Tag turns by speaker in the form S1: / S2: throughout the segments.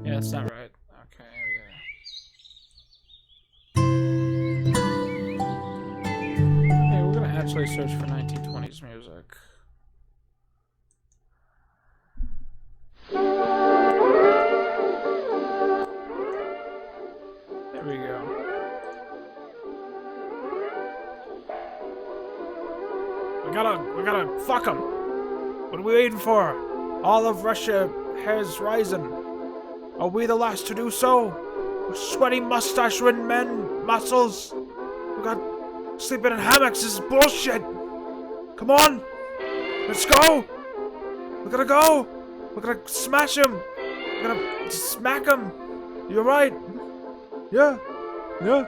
S1: Yeah, that's not right. Okay, here we go. Hey, we're gonna actually search for 1920s music. There we go. We gotta fuck them. What are we waiting for? All of Russia has risen. Are we the last to do so? We're sweaty, mustache-ridden men, muscles. We got sleeping in hammocks. This is bullshit. Come on, let's go. We're gonna go. We're gonna smash him. We're gonna smack him. You're right. Yeah. Yeah.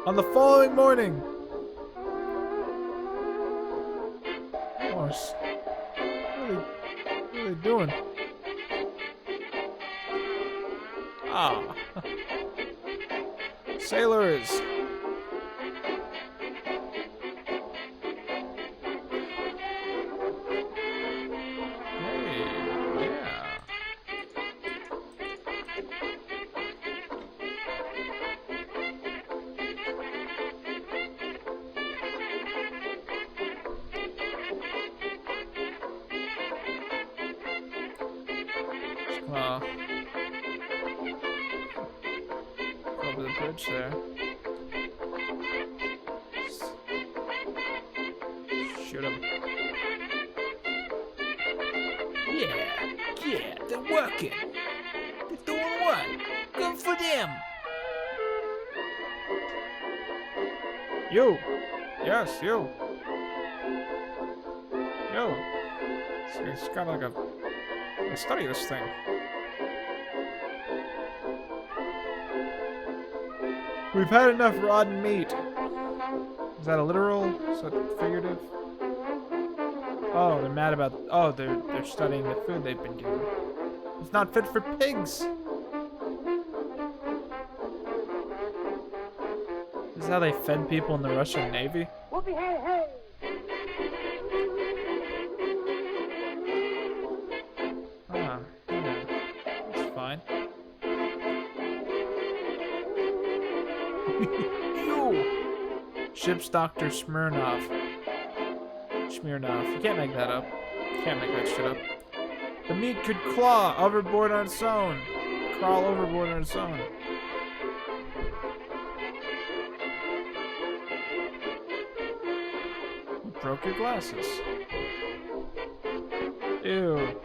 S1: On the following morning. What are they doing? Ah. Sailors. Over the bridge there. Shoot him.
S2: Yeah, they're working. They're doing what? Good for them.
S1: You! Yes, you! Yo! It's got like a... Let's study this thing. We've had enough rotten meat. Is that a literal? Is that figurative? Oh, they're mad about... Oh, they're studying the food they've been given. It's not fit for pigs! This is how they fed people in the Russian Navy? Ah, yeah. That's fine. You! Ship's Dr. Smirnov. You can't make that up. You can't make that shit up. The meat could claw overboard on its own. Crawl overboard on its own. You broke your glasses. Ew.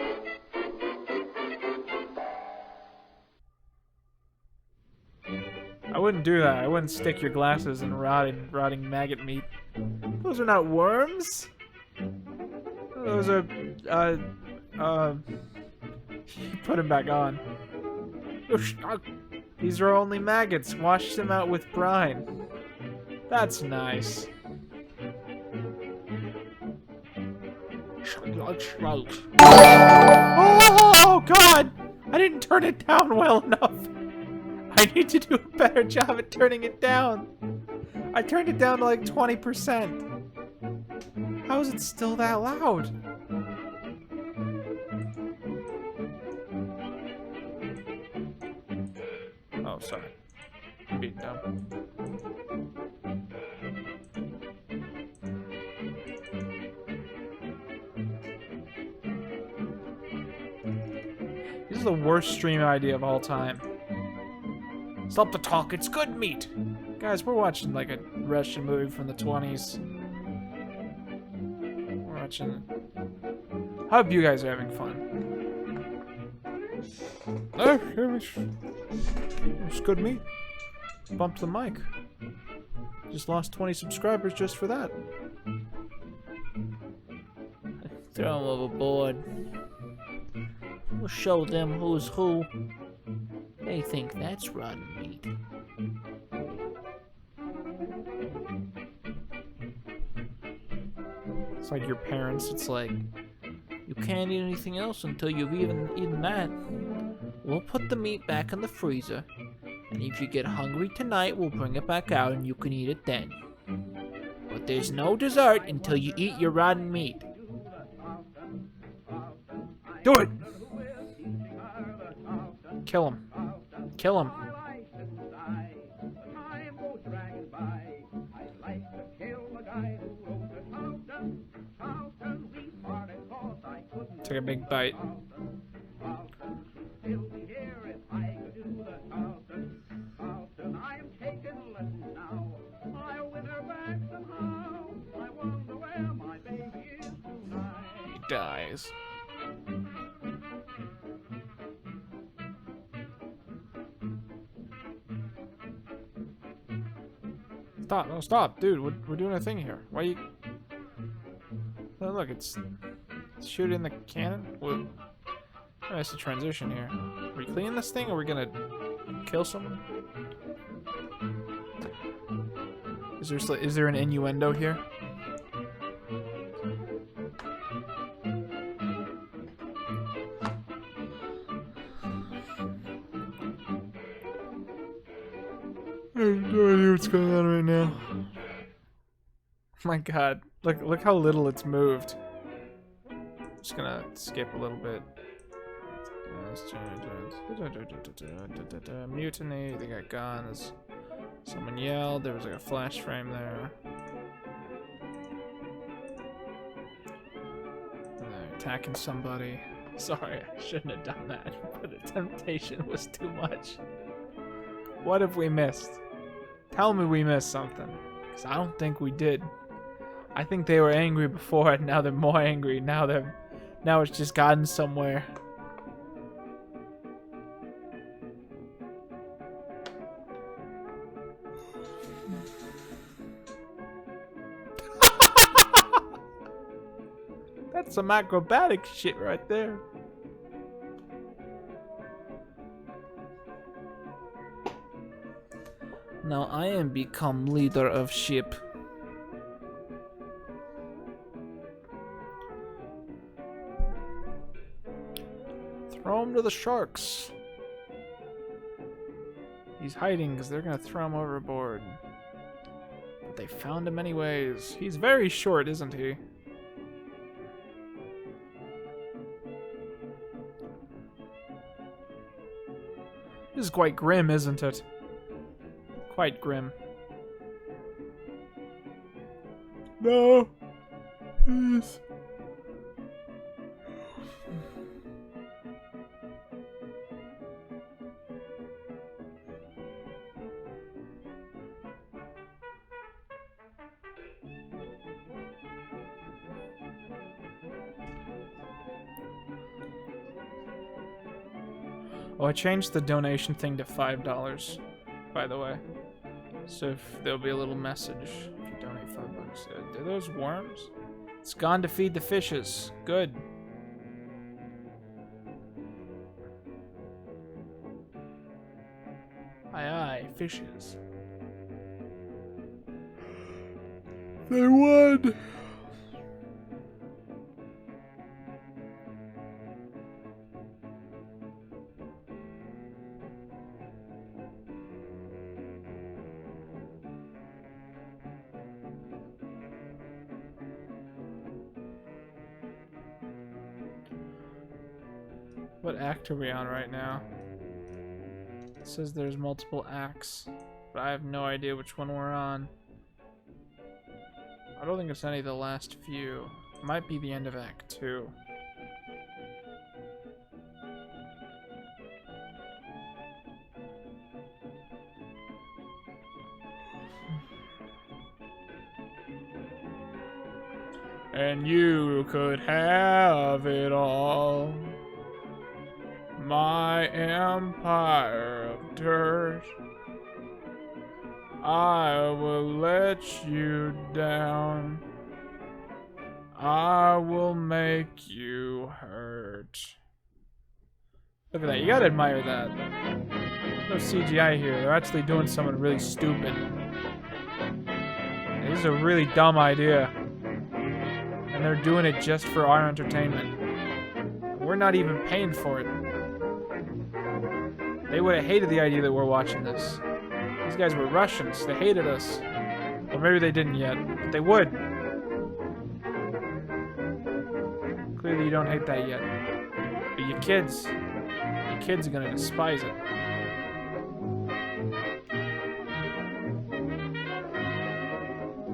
S1: I wouldn't do that. I wouldn't stick your glasses in rotting maggot meat. Those are not worms. Those are, put them back on. These are only maggots. Wash them out with brine. That's nice. Oh, God! I didn't turn it down well enough. I need to do a better job at turning it down. I turned it down to like 20%. How is it still that loud? Oh, sorry. I'm being dumb. This is the worst stream idea of all time. Stop the talk, it's good meat! Guys, we're watching like a Russian movie from the 20s. We're watching... I hope you guys are having fun. Oh, it's good meat. Bumped the mic. Just lost 20 subscribers just for that.
S2: Throw them overboard. We'll show them who's who. They think that's rotten meat.
S1: It's like your parents, it's like,
S2: you can't eat anything else until you've even eaten that. We'll put the meat back in the freezer, and if you get hungry tonight, we'll bring it back out and you can eat it then. But there's no dessert until you eat your rotten meat.
S1: do it!
S2: Kill him. Kill him.
S1: Took a big bite. He dies. Stop, no, stop, dude, we're doing a thing here. Why you... Oh, look, it's shooting the cannon? Whoa. Nice to transition here. Are we cleaning this thing, or are we gonna kill someone? Is there an innuendo here? I have no idea what's going on right now. My god, look how little it's moved. Just gonna skip a little bit. Mutiny, they got guns. Someone yelled, there was like a flash frame there. And they're attacking somebody. Sorry, I shouldn't have done that, but the temptation was too much. What have we missed? Tell me we missed something. Because I don't think we did. I think they were angry before, and now they're more angry. Now it's just gotten somewhere. That's some acrobatic shit right there. Now I am become leader of ship. Throw him to the sharks. He's hiding because they're gonna throw him overboard. But they found him anyways. He's very short, isn't he? This is quite grim, isn't it? Quite grim. No! Please. Oh, I changed the donation thing to $5, by the way. So if there'll be a little message if you donate $5. Are those worms? It's gone to feed the fishes. Good. Aye aye, fishes. They won! What act are we on right now? It says there's multiple acts, but I have no idea which one we're on. I don't think it's any of the last few. It might be the end of Act 2. And you could have it all. My empire of dirt, I will let you down. I will make you hurt. Look at that, you gotta admire that. There's no CGI here, they're actually doing something really stupid. This is a really dumb idea. And they're doing it just for our entertainment. We're not even paying for it. They would have hated the idea that we're watching this. These guys were Russians. They hated us. Or maybe they didn't yet, but they would. Clearly you don't hate that yet. But you kids, The kids are gonna despise it.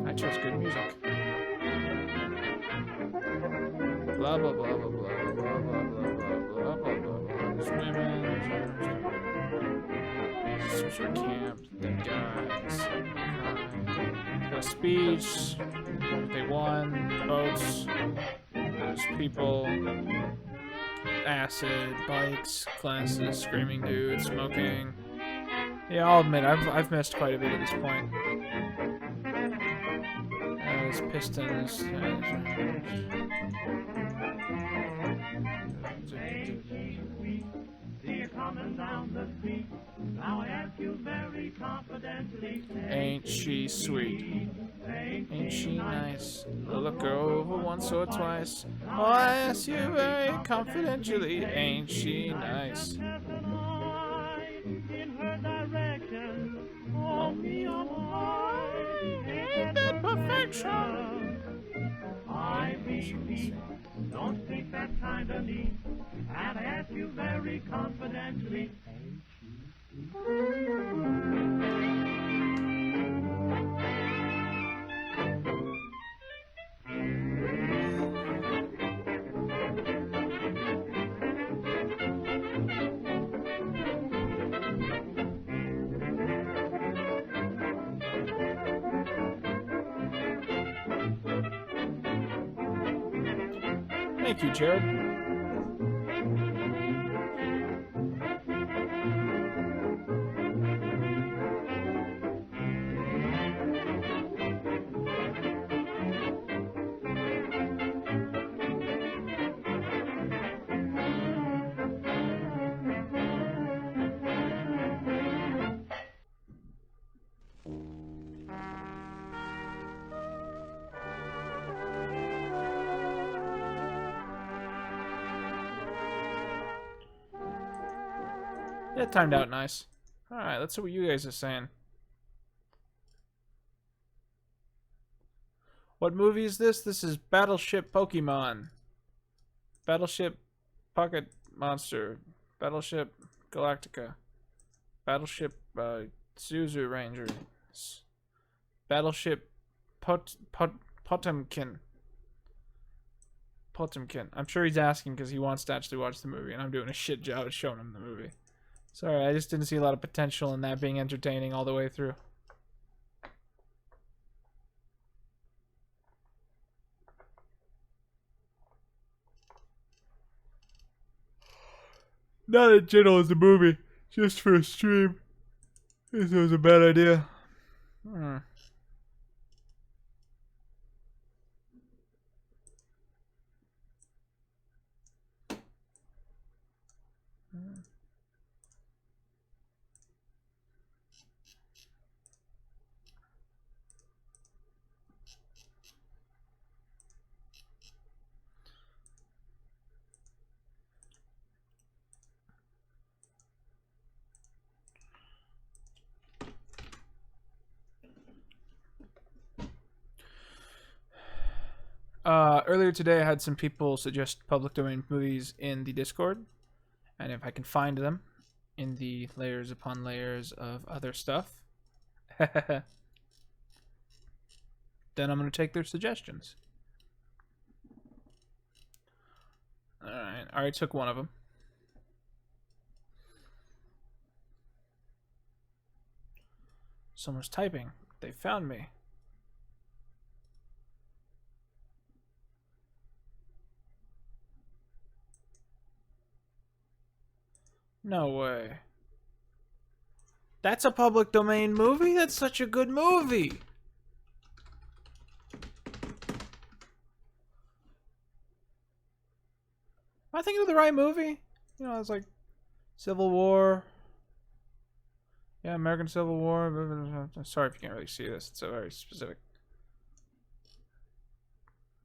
S1: I chose good music. Blah blah blah blah blah blah blah blah blah blah blah blah. Swimming. Some sort of camp. Dead guys. Got a speech. They won. Boats. There's people. Acid, bikes, glasses, screaming dudes, smoking. Yeah, I'll admit, I've missed quite a bit at this point. There's pistons. Ain't she sweet? Ain't she nice? Look her over once or twice. Oh, I ask you very confidentially. Ain't she nice? Oh, me, oh, boy. Ain't that perfection? I mean, don't think that kind of neat. And I ask you very confidentially. Thank you, Jared. That timed out nice. Alright, let's see what you guys are saying. What movie is this? This is Battleship Pokemon. Battleship Pocket Monster. Battleship Galactica. Battleship Zuzu Rangers. Battleship Potemkin. Potemkin. I'm sure he's asking because he wants to actually watch the movie, and I'm doing a shit job at showing him the movie. Sorry, I just didn't see a lot of potential in that being entertaining all the way through. Not in general as a movie, just for a stream. This was a bad idea. Earlier today, I had some people suggest public domain movies in the Discord, and if I can find them in the layers upon layers of other stuff, then I'm going to take their suggestions. Alright, I already took one of them. Someone's typing. They found me. No way. That's a public domain movie? That's such a good movie. Am I thinking of the right movie? You know, it's like Civil War. Yeah, American Civil War. Sorry if you can't really see this. It's a very specific.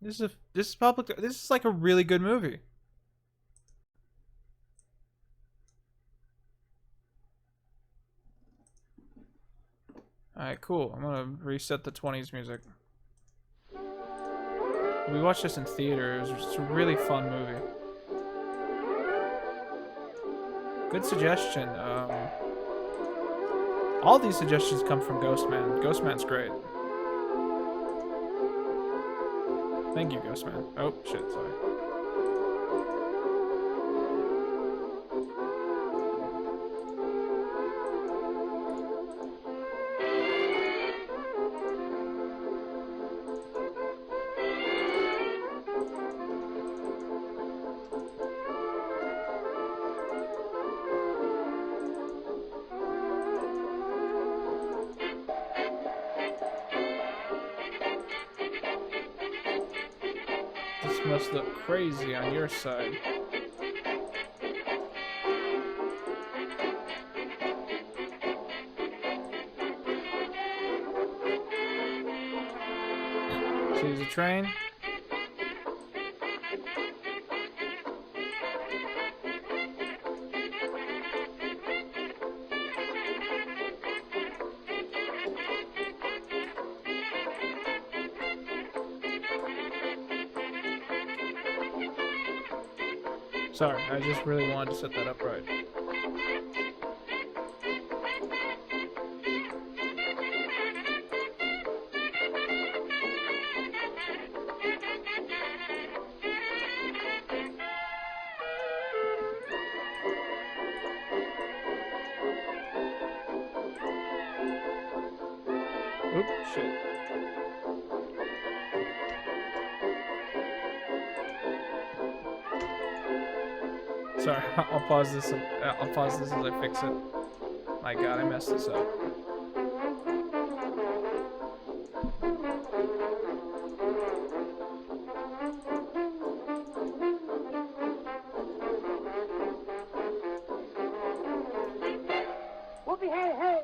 S1: This is public. This is like a really good movie. Alright, cool. I'm gonna reset the 20s music. We watched this in theater. It was just a really fun movie. Good suggestion. All these suggestions come from Ghostman. Ghostman's great. Thank you, Ghostman. Oh, shit, sorry. This must look crazy on your side. See, there's a train. Sorry, I just really wanted to set that up right. Oop, shit. Sorry, I'll pause this. I'll pause this as I fix it. My God, I messed this up.
S3: Whoopie, hey, hey!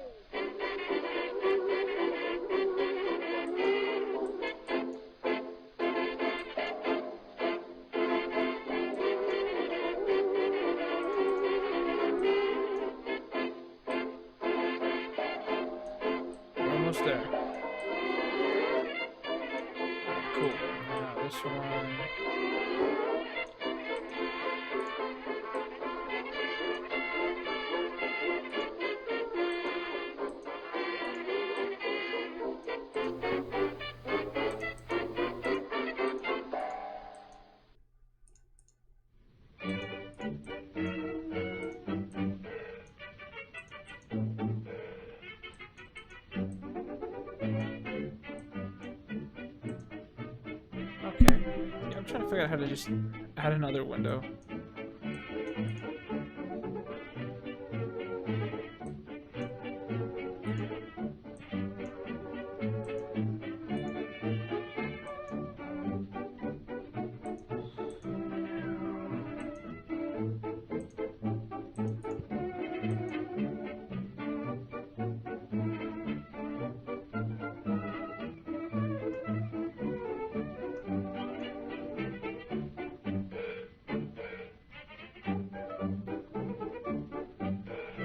S1: We're almost there. Cool. Now this one. Okay. Yeah, I'm trying to figure out how to just add another window.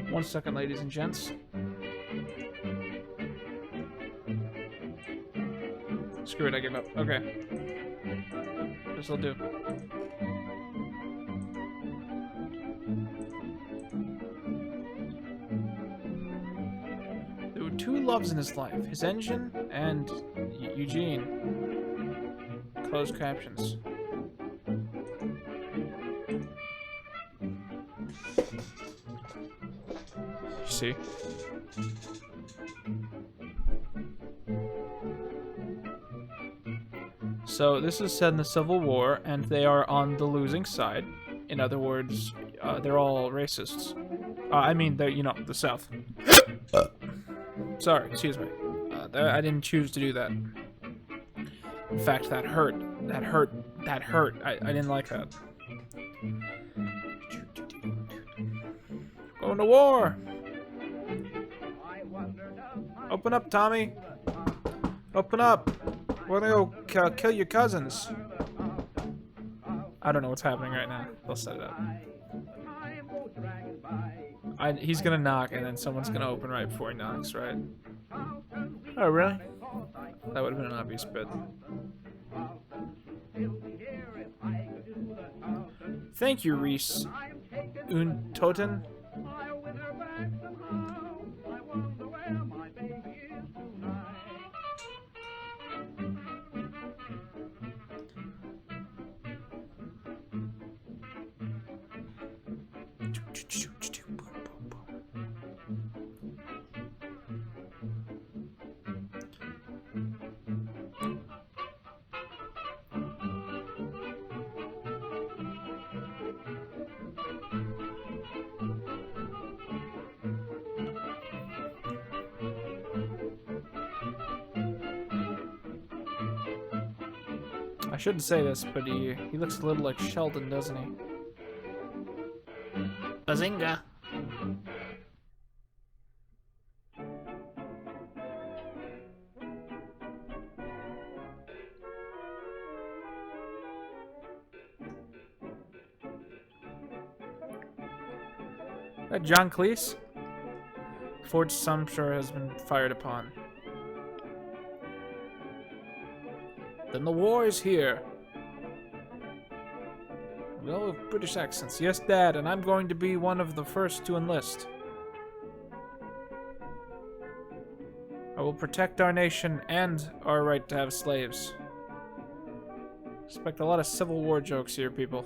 S1: One second, ladies and gents. Screw it, I give up. Okay. This'll do. There were two loves in his life, his engine and Eugene. Closed captions. See? So this is set in the Civil War, and they are on the losing side. In other words, they're all racists. I mean, they're, you know, the South. Sorry, excuse me. I didn't choose to do that. In fact, that hurt. That hurt. That hurt. I didn't like that. Going to war! Open up, Tommy! Open up! We're gonna go kill your cousins. I don't know what's happening right now. They'll set it up. He's gonna knock, and then someone's gonna open right before he knocks, right? Oh, really? That would have been an obvious bit. Thank you, Reese. Untoten? I shouldn't say this, but he looks a little like Sheldon, doesn't he?
S2: Bazinga!
S1: John Cleese? Fort Sumter has been fired upon. Then the war is here. We all have British accents. Yes, Dad, and I'm going to be one of the first to enlist. I will protect our nation and our right to have slaves. Expect a lot of Civil War jokes here, people.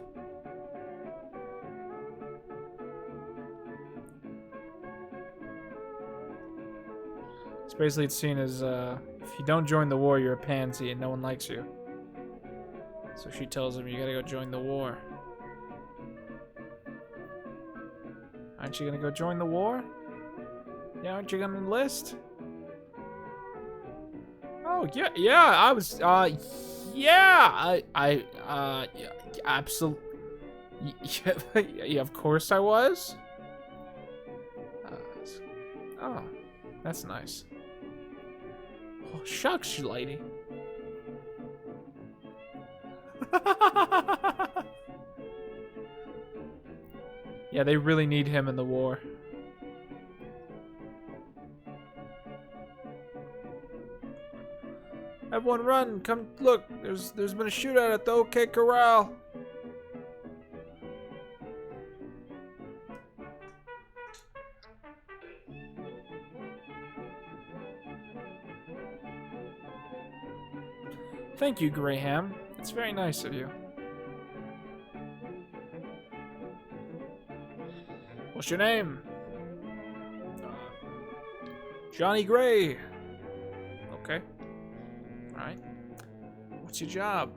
S1: It's basically seen as, if you don't join the war, you're a pansy and no one likes you. So she tells him, you gotta go join the war. Aren't you gonna go join the war? Yeah, aren't you gonna enlist? Oh, yeah, I was, yeah, absolutely, yeah, of course I was. Oh, that's nice. Oh, shucks, lady. Yeah, they really need him in the war. Everyone run, come look, there's been a shootout at the OK Corral. Thank you, Graham. It's very nice of you. What's your name? Johnny Gray. Okay. Alright. What's your job?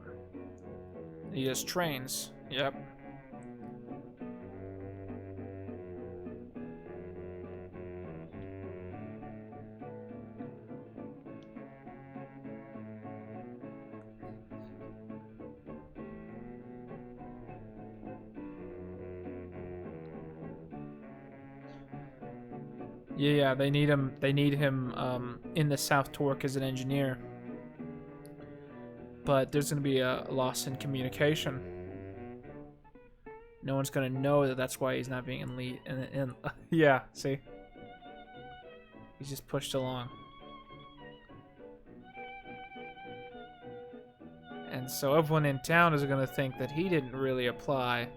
S1: He does trains. Yep. Yeah, they need him. They need him in the South to work as an engineer. But there's going to be a loss in communication. No one's going to know that that's why he's not being in lead. Yeah, see, he's just pushed along, and so everyone in town is going to think that he didn't really apply.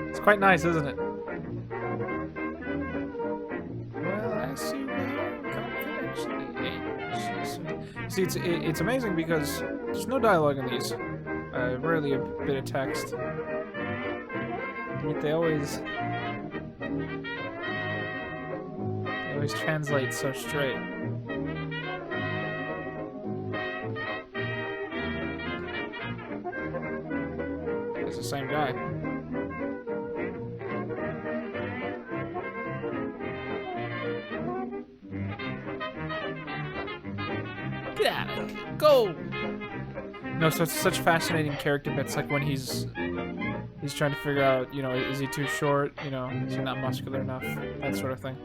S1: It's quite nice, isn't it? Well, I see confidentially. See, it's amazing because there's no dialogue in these. Rarely a bit of text. Yet they always translate so straight. It's the same guy. Get out of here. Go! No, so it's such fascinating character bits, like when he's trying to figure out, you know, is he too short? You know, is he not muscular enough? That sort of thing.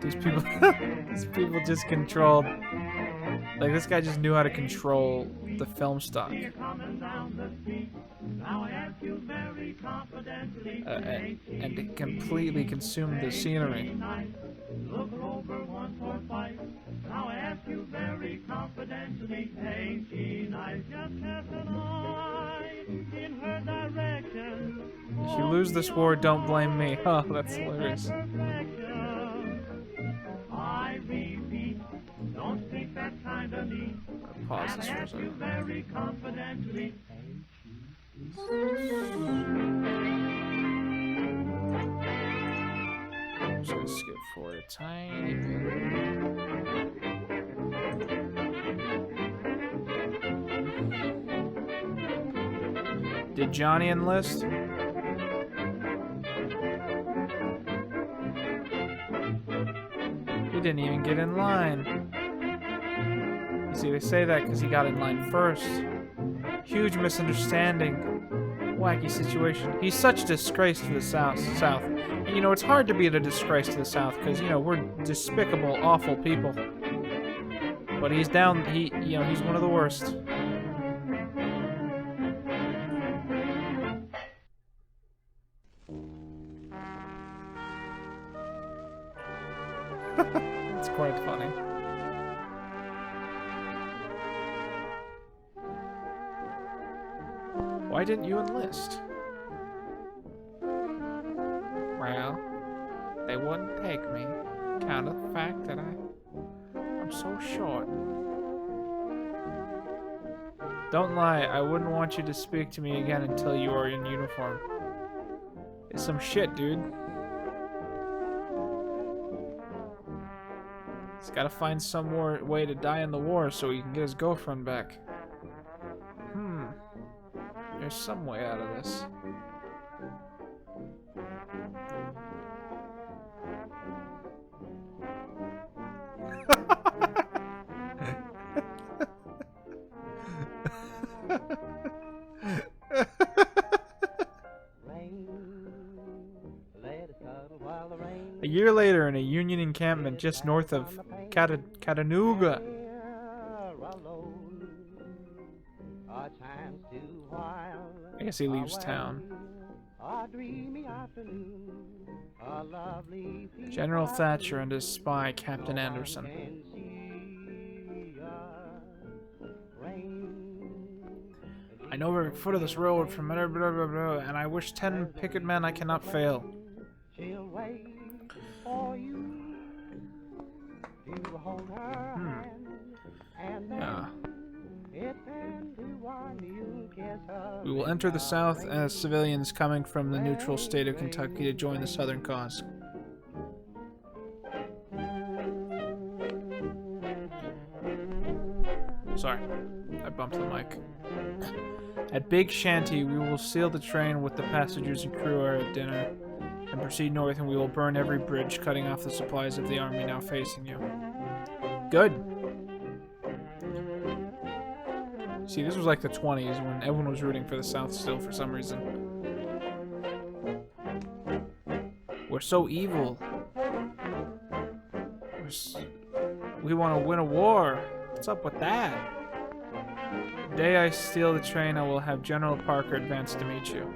S1: These people, these people just controlled. Like this guy just knew how to control the film stock. And completely consumed the scenery. Look over once or twice. Now I ask you very confidentially, ain't she nice? Just cast an eye in her direction. If you lose this war, don't blame me. Oh, that's hilarious. I repeat, don't speak that kind of need. Pause this for a second. Very confidentially. I'm just gonna skip forward a tiny bit. Did Johnny enlist? He didn't even get in line. You see, they say that because he got in line first. Huge misunderstanding. Wacky situation. He's such a disgrace to the South. And, you know, it's hard to be a disgrace to the South because, you know, we're despicable, awful people. But he's down. He's one of the worst. It's quite funny. Why didn't you enlist? Well, they wouldn't take me, count of the fact that I'm so short. Don't lie, I wouldn't want you to speak to me again until you are in uniform. It's some shit, dude. He's gotta find some more way to die in the war so he can get his girlfriend back. There's some way out of this. A year later, in a Union encampment just north of Chattanooga. I guess he leaves town. General Thatcher and his spy, Captain Anderson. I know every foot of this railroad from blah, blah, blah, blah, and I wish 10 picket men I cannot fail. We will enter the South as civilians coming from the neutral state of Kentucky to join the Southern cause. Sorry, I bumped the mic. At Big Shanty, we will seal the train with the passengers and crew are at dinner, and proceed north, and we will burn every bridge, cutting off the supplies of the army now facing you. Good. See, this was like the 20s when everyone was rooting for the South still for some reason. We're so evil. We want to win a war. What's up with that? The day I steal the train, I will have General Parker advance to meet you.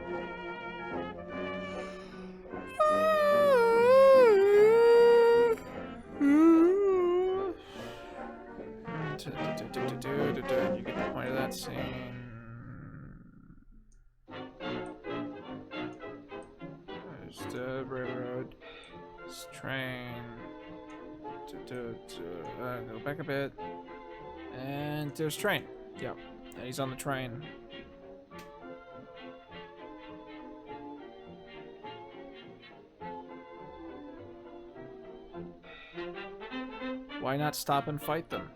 S1: You get the point of that scene. There's the railroad. This train. Go back a bit. And there's train. Yep. And he's on the train. Why not stop and fight them?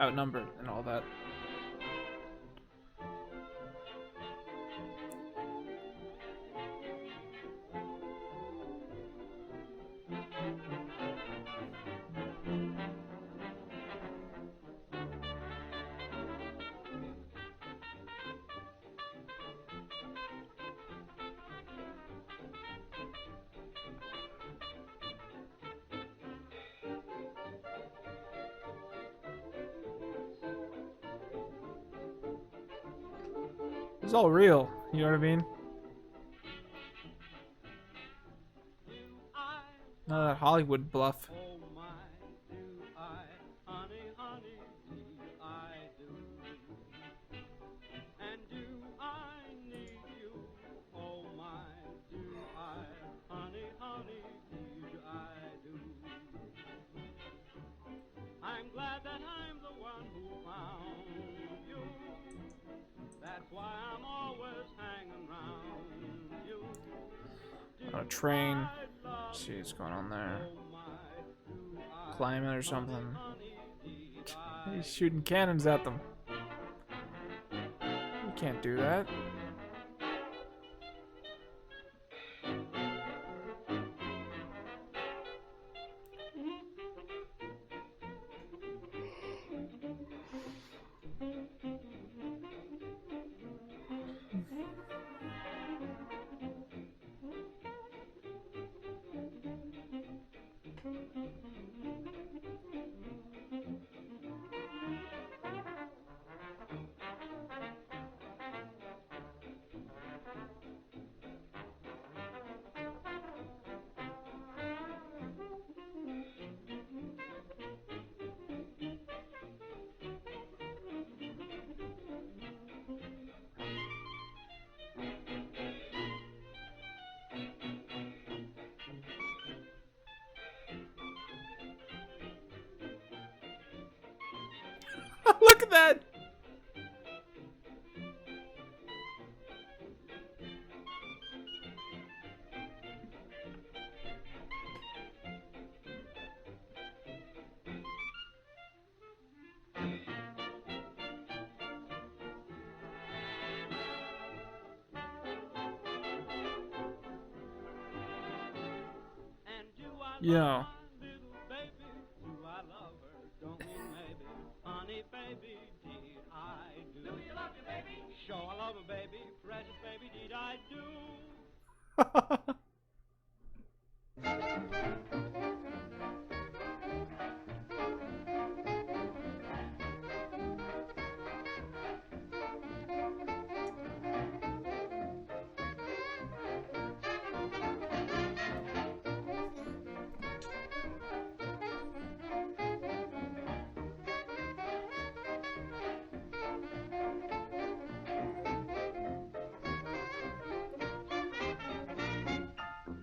S1: Outnumbered and all that. It's all real. You know what I mean? None of that Hollywood bluff.
S3: I'm glad that I'm the one who found you. That's why I'm always hanging around you.
S1: On a train. See what's going on there. Climbing or something. He's shooting cannons at them. You can't do that. Look at that! Yeah.
S3: Sure, I love her, baby. Precious baby, did I do?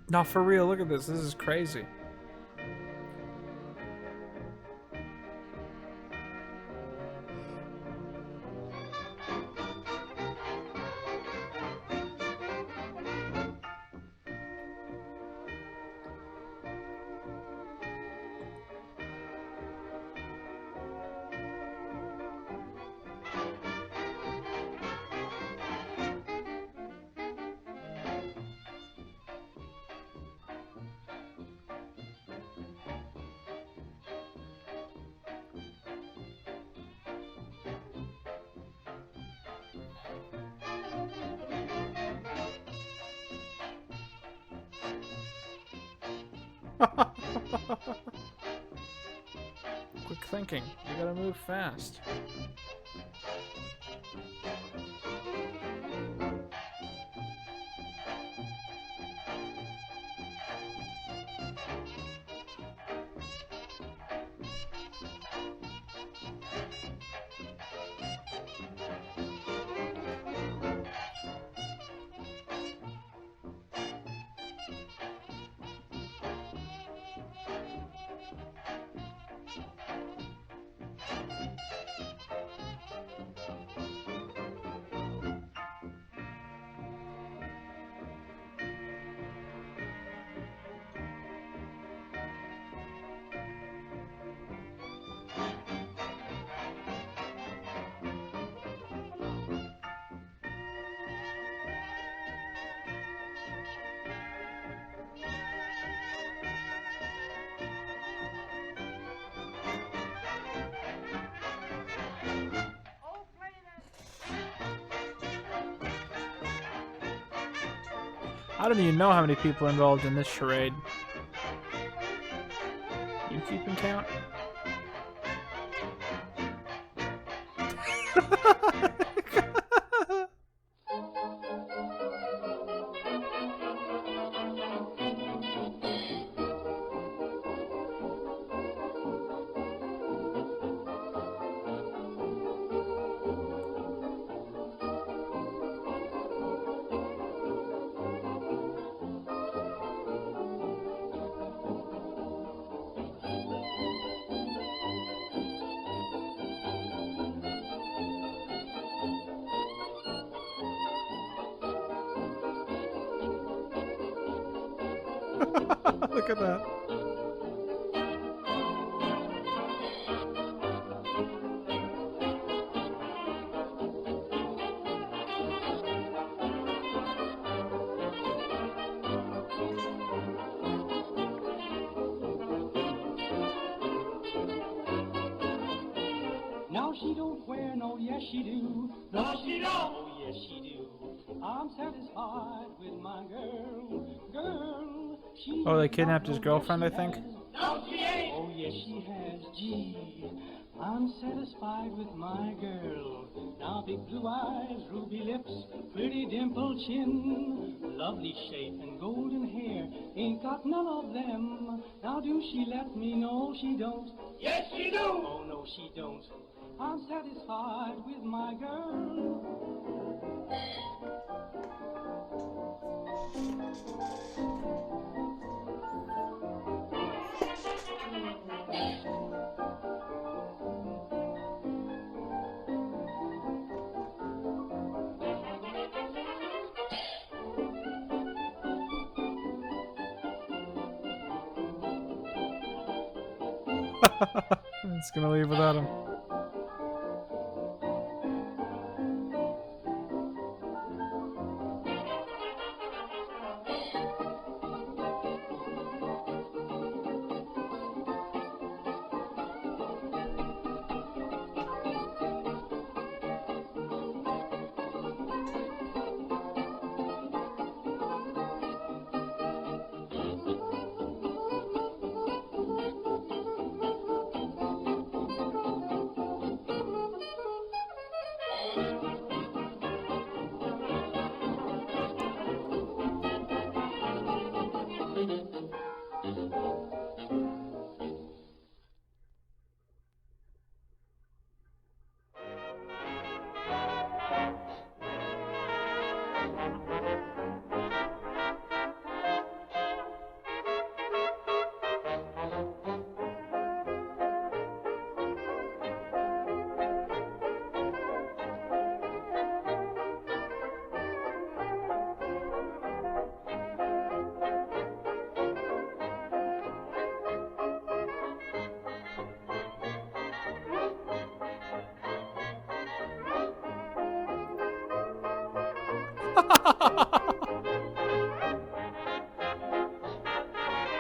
S1: No, for real, look at this. This is crazy. Quick thinking. You gotta move fast. I don't even know how many people are involved in this charade. You keeping count? Look at that.
S3: Now she don't wear no, yes she do. No she don't. Oh yes she do. I'm satisfied with my girl. She
S1: Oh, they kidnapped his girlfriend, I think.
S3: No she ain't. Oh yes she has. Gee, I'm satisfied with my girl. Now big blue eyes, ruby lips, pretty dimpled chin, lovely shape and golden hair. Ain't got none of them. Now do she let me know she don't? Yes she do. Oh no she don't. I'm satisfied with my girl.
S1: It's gonna leave without him.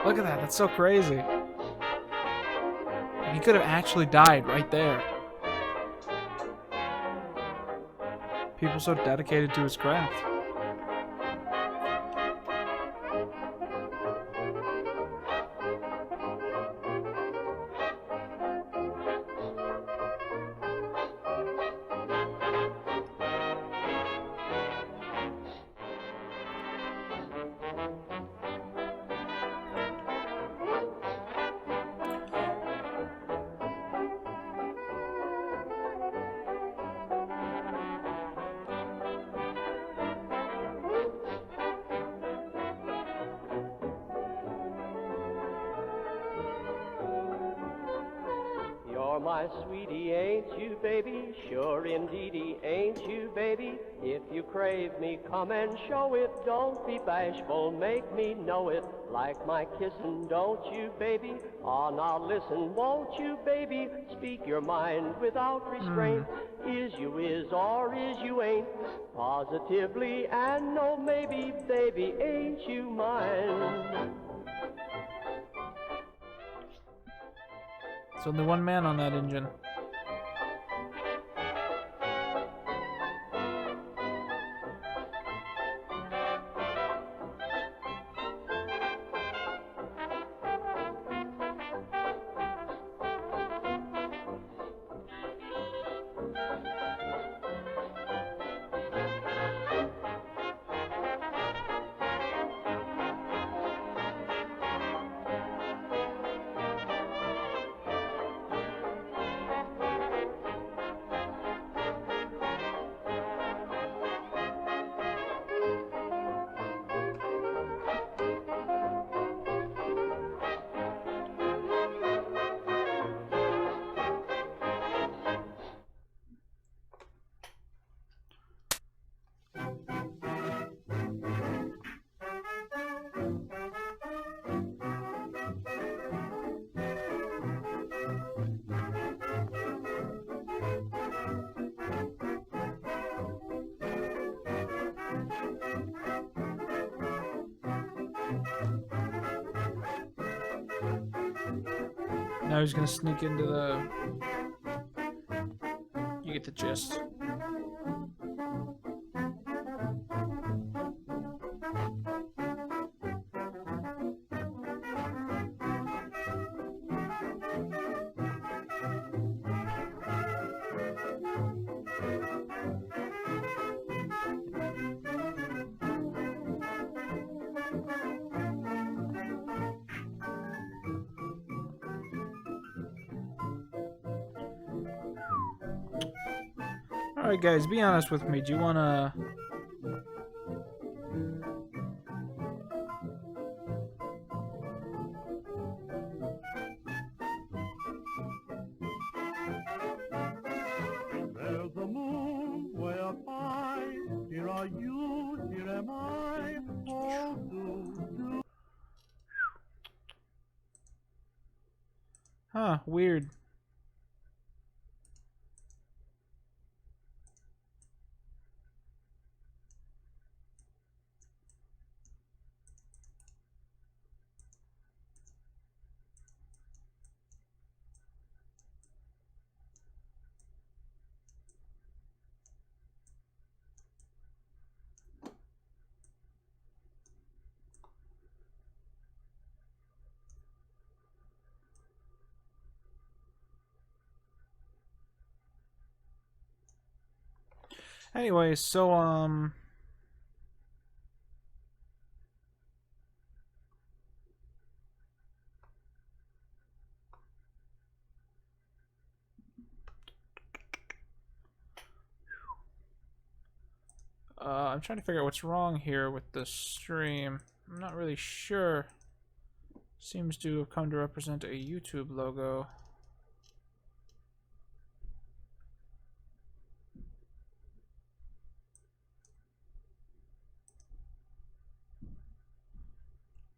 S1: Look at that. That's so crazy. He could have actually died right there. People so dedicated to his craft.
S4: You're my sweetie, ain't you, baby? Sure indeedy, ain't you, baby? If you crave me, come and show it. Don't be bashful, make me know it. Like my kissin', don't you, baby? Oh, now listen, won't you, baby? Speak your mind without restraint. Is you is or is you ain't? Positively and no maybe, baby, ain't you mine?
S1: There's only one man on that engine. Now he's gonna sneak into the... You get the gist. Alright guys, be honest with me. Do you wanna...
S5: There's a moon way up high. Here are you, here am I. Oh, do.
S1: Huh, weird. Anyway, so, I'm trying to figure out what's wrong here with the stream. I'm not really sure. Seems to have come to represent a YouTube logo.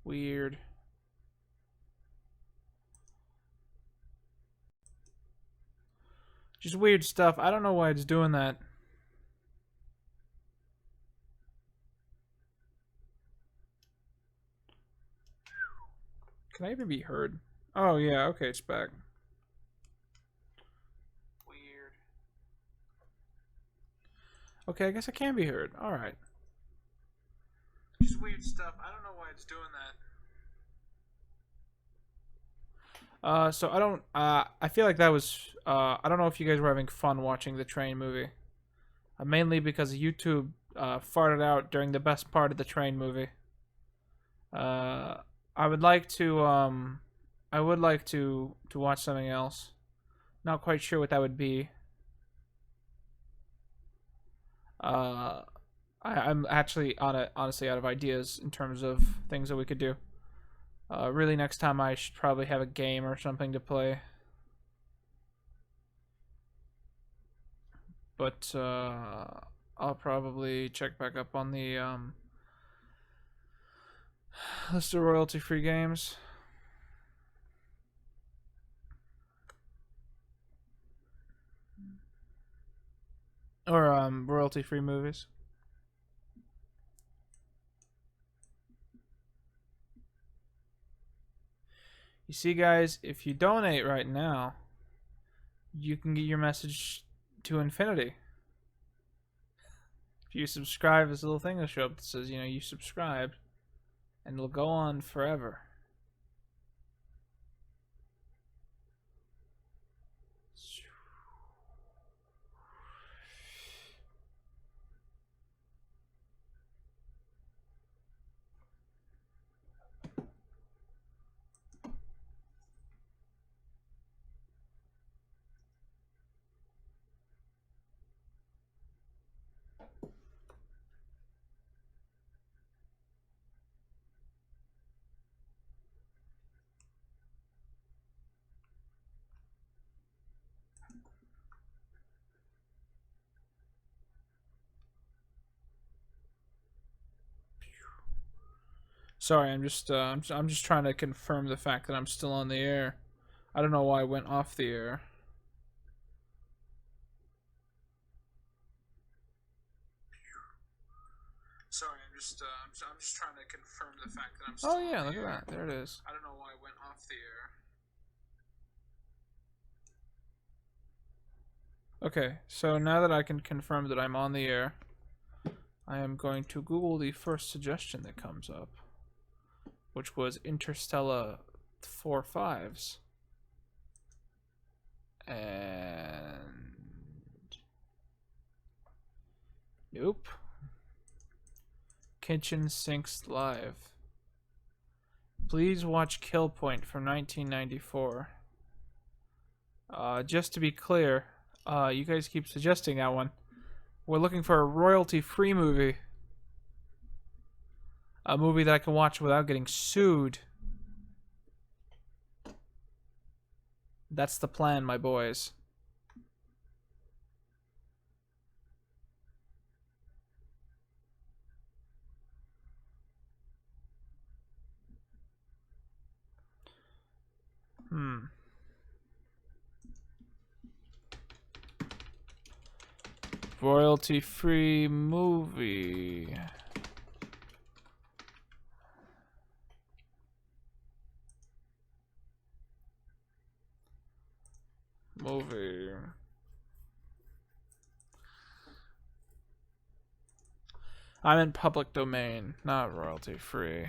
S1: Weird. Just weird stuff. I don't know why it's doing that. Can I even be heard? Oh yeah, okay, it's back. Weird. Okay, I guess I can be heard. Alright. Just weird stuff. I don't know why it's doing that. So I don't, I feel like that was, I don't know if you guys were having fun watching the train movie. Mainly because YouTube, farted out during the best part of the train movie. I would like to, to watch something else. Not quite sure what that would be. I'm actually honestly out of ideas in terms of things that we could do. Really, next time I should probably have a game or something to play. But I'll probably check back up on the list of royalty-free games. Or royalty-free movies. You see, guys, if you donate right now, you can get your message to infinity. If you subscribe, this little thing will show up that says, you know, you subscribed, and it'll go on forever. Sorry, I'm just trying to confirm the fact that I'm still on the air. I don't know why I went off the air. Sorry, I'm just trying to confirm the fact that I'm still. Oh yeah, look at that. There it is. I don't know why I went off the air. Okay, so now that I can confirm that I'm on the air, I am going to Google the first suggestion that comes up, which was Interstellar 4.5s. And nope. Kitchen Sinks Live. Please watch Kill Point from 1994. Just to be clear, you guys keep suggesting that one. We're looking for a royalty-free movie. A movie that I can watch without getting sued. That's the plan, my boys. Royalty-free movie. I'm in public domain, not royalty-free.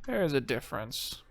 S1: There's a difference.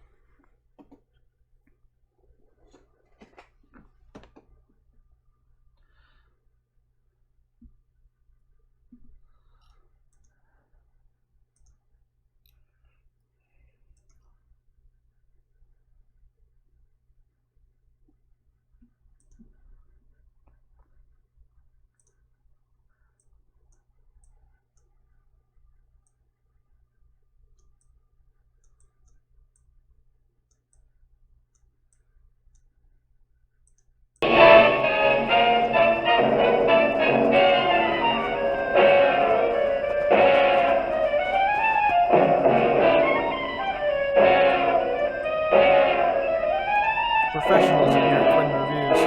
S1: Professionalism here at Quinton Reviews.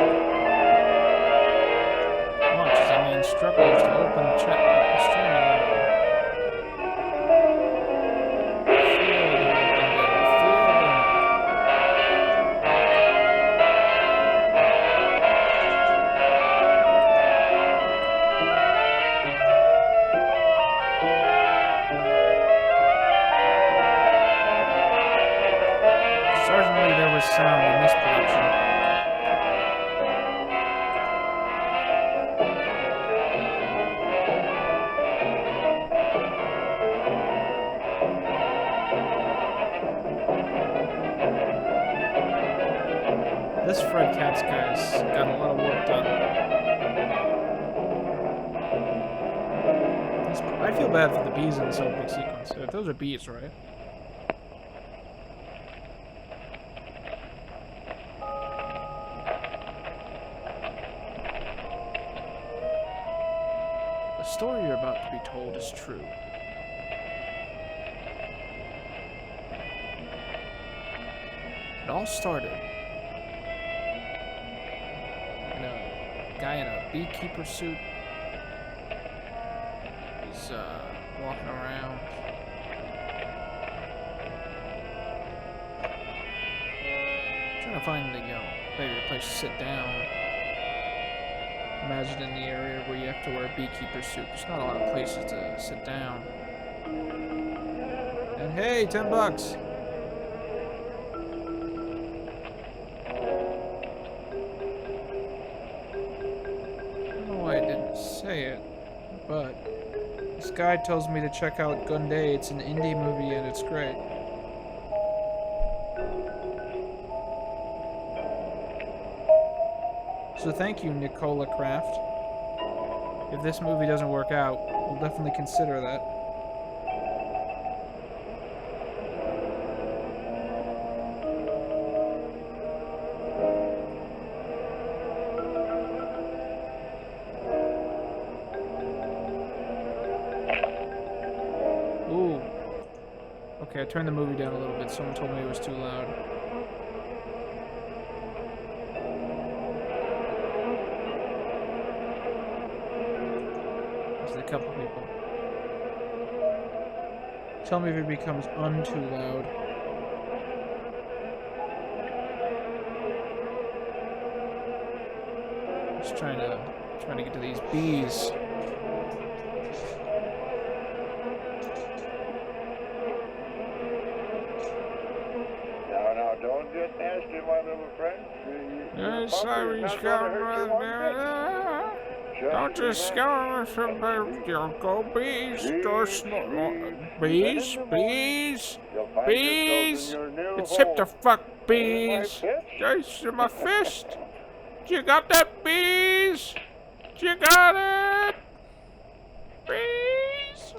S1: Watch as a man struggles to open chat streaming window. Certainly there was sound in this production. This Fred Katz guy's got a lot of work done. I feel bad for the bees in this opening sequence. Those are bees, right? The story you're about to be told is true. It all started in a guy in a beekeeper suit. He's walking around. Trying to find maybe a place to sit down. Imagine in the area where you have to wear a beekeeper suit. There's not a lot of places to sit down. And hey, $10. I don't know why I didn't say it, but this guy tells me to check out Gun Day. It's an indie movie and it's great. So thank you, Nicola Kraft. If this movie doesn't work out, we'll definitely consider that. Ooh. Okay, I turned the movie down a little bit. Someone told me it was too loud. A couple people. Tell me if it becomes too loud.
S2: Just trying to get to these bees.
S5: Now, don't get nasty, my little friend.
S1: Yes, Irish don't just scare from your go bees, bees, it's hip to fuck bees. Yes, my fist. You got that, bees? You got it, bees?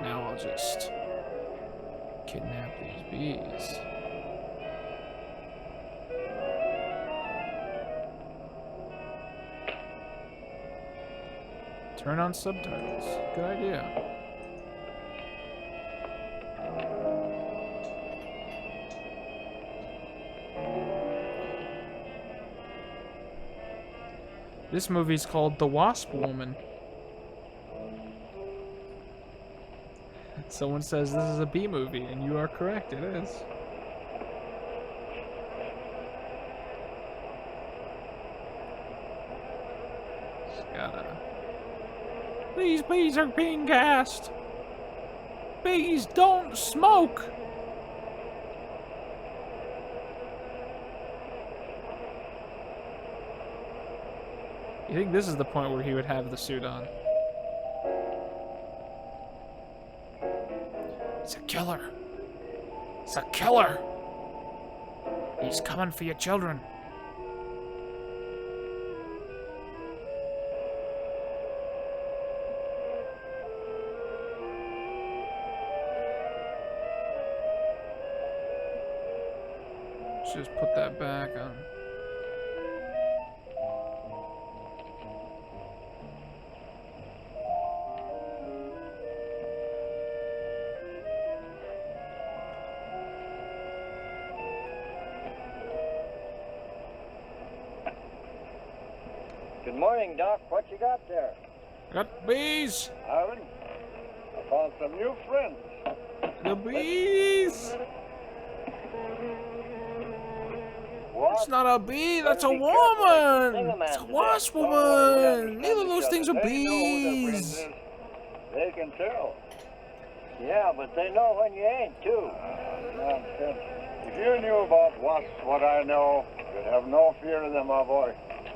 S2: Now I'll just kidnap these bees. Turn on subtitles. Good idea. This movie's called The Wasp Woman. Someone says this is a B movie, and you are correct, it is. Just gotta... These bees are being gassed. Bees don't smoke. You think this is the point where he would have the suit on? It's a killer. It's a killer. He's coming for your children. Just put that back on.
S6: Good morning, Doc. What you got there?
S1: Got bees.
S5: Aaron, I found some new friends.
S1: The bees. It's not a bee, that's a woman! It's a wasp woman! Neither of those things are bees!
S5: They can tell.
S6: Yeah, but they know when you ain't, too.
S5: Nonsense. If you knew about wasps what I know, you'd have no fear of them, my boy.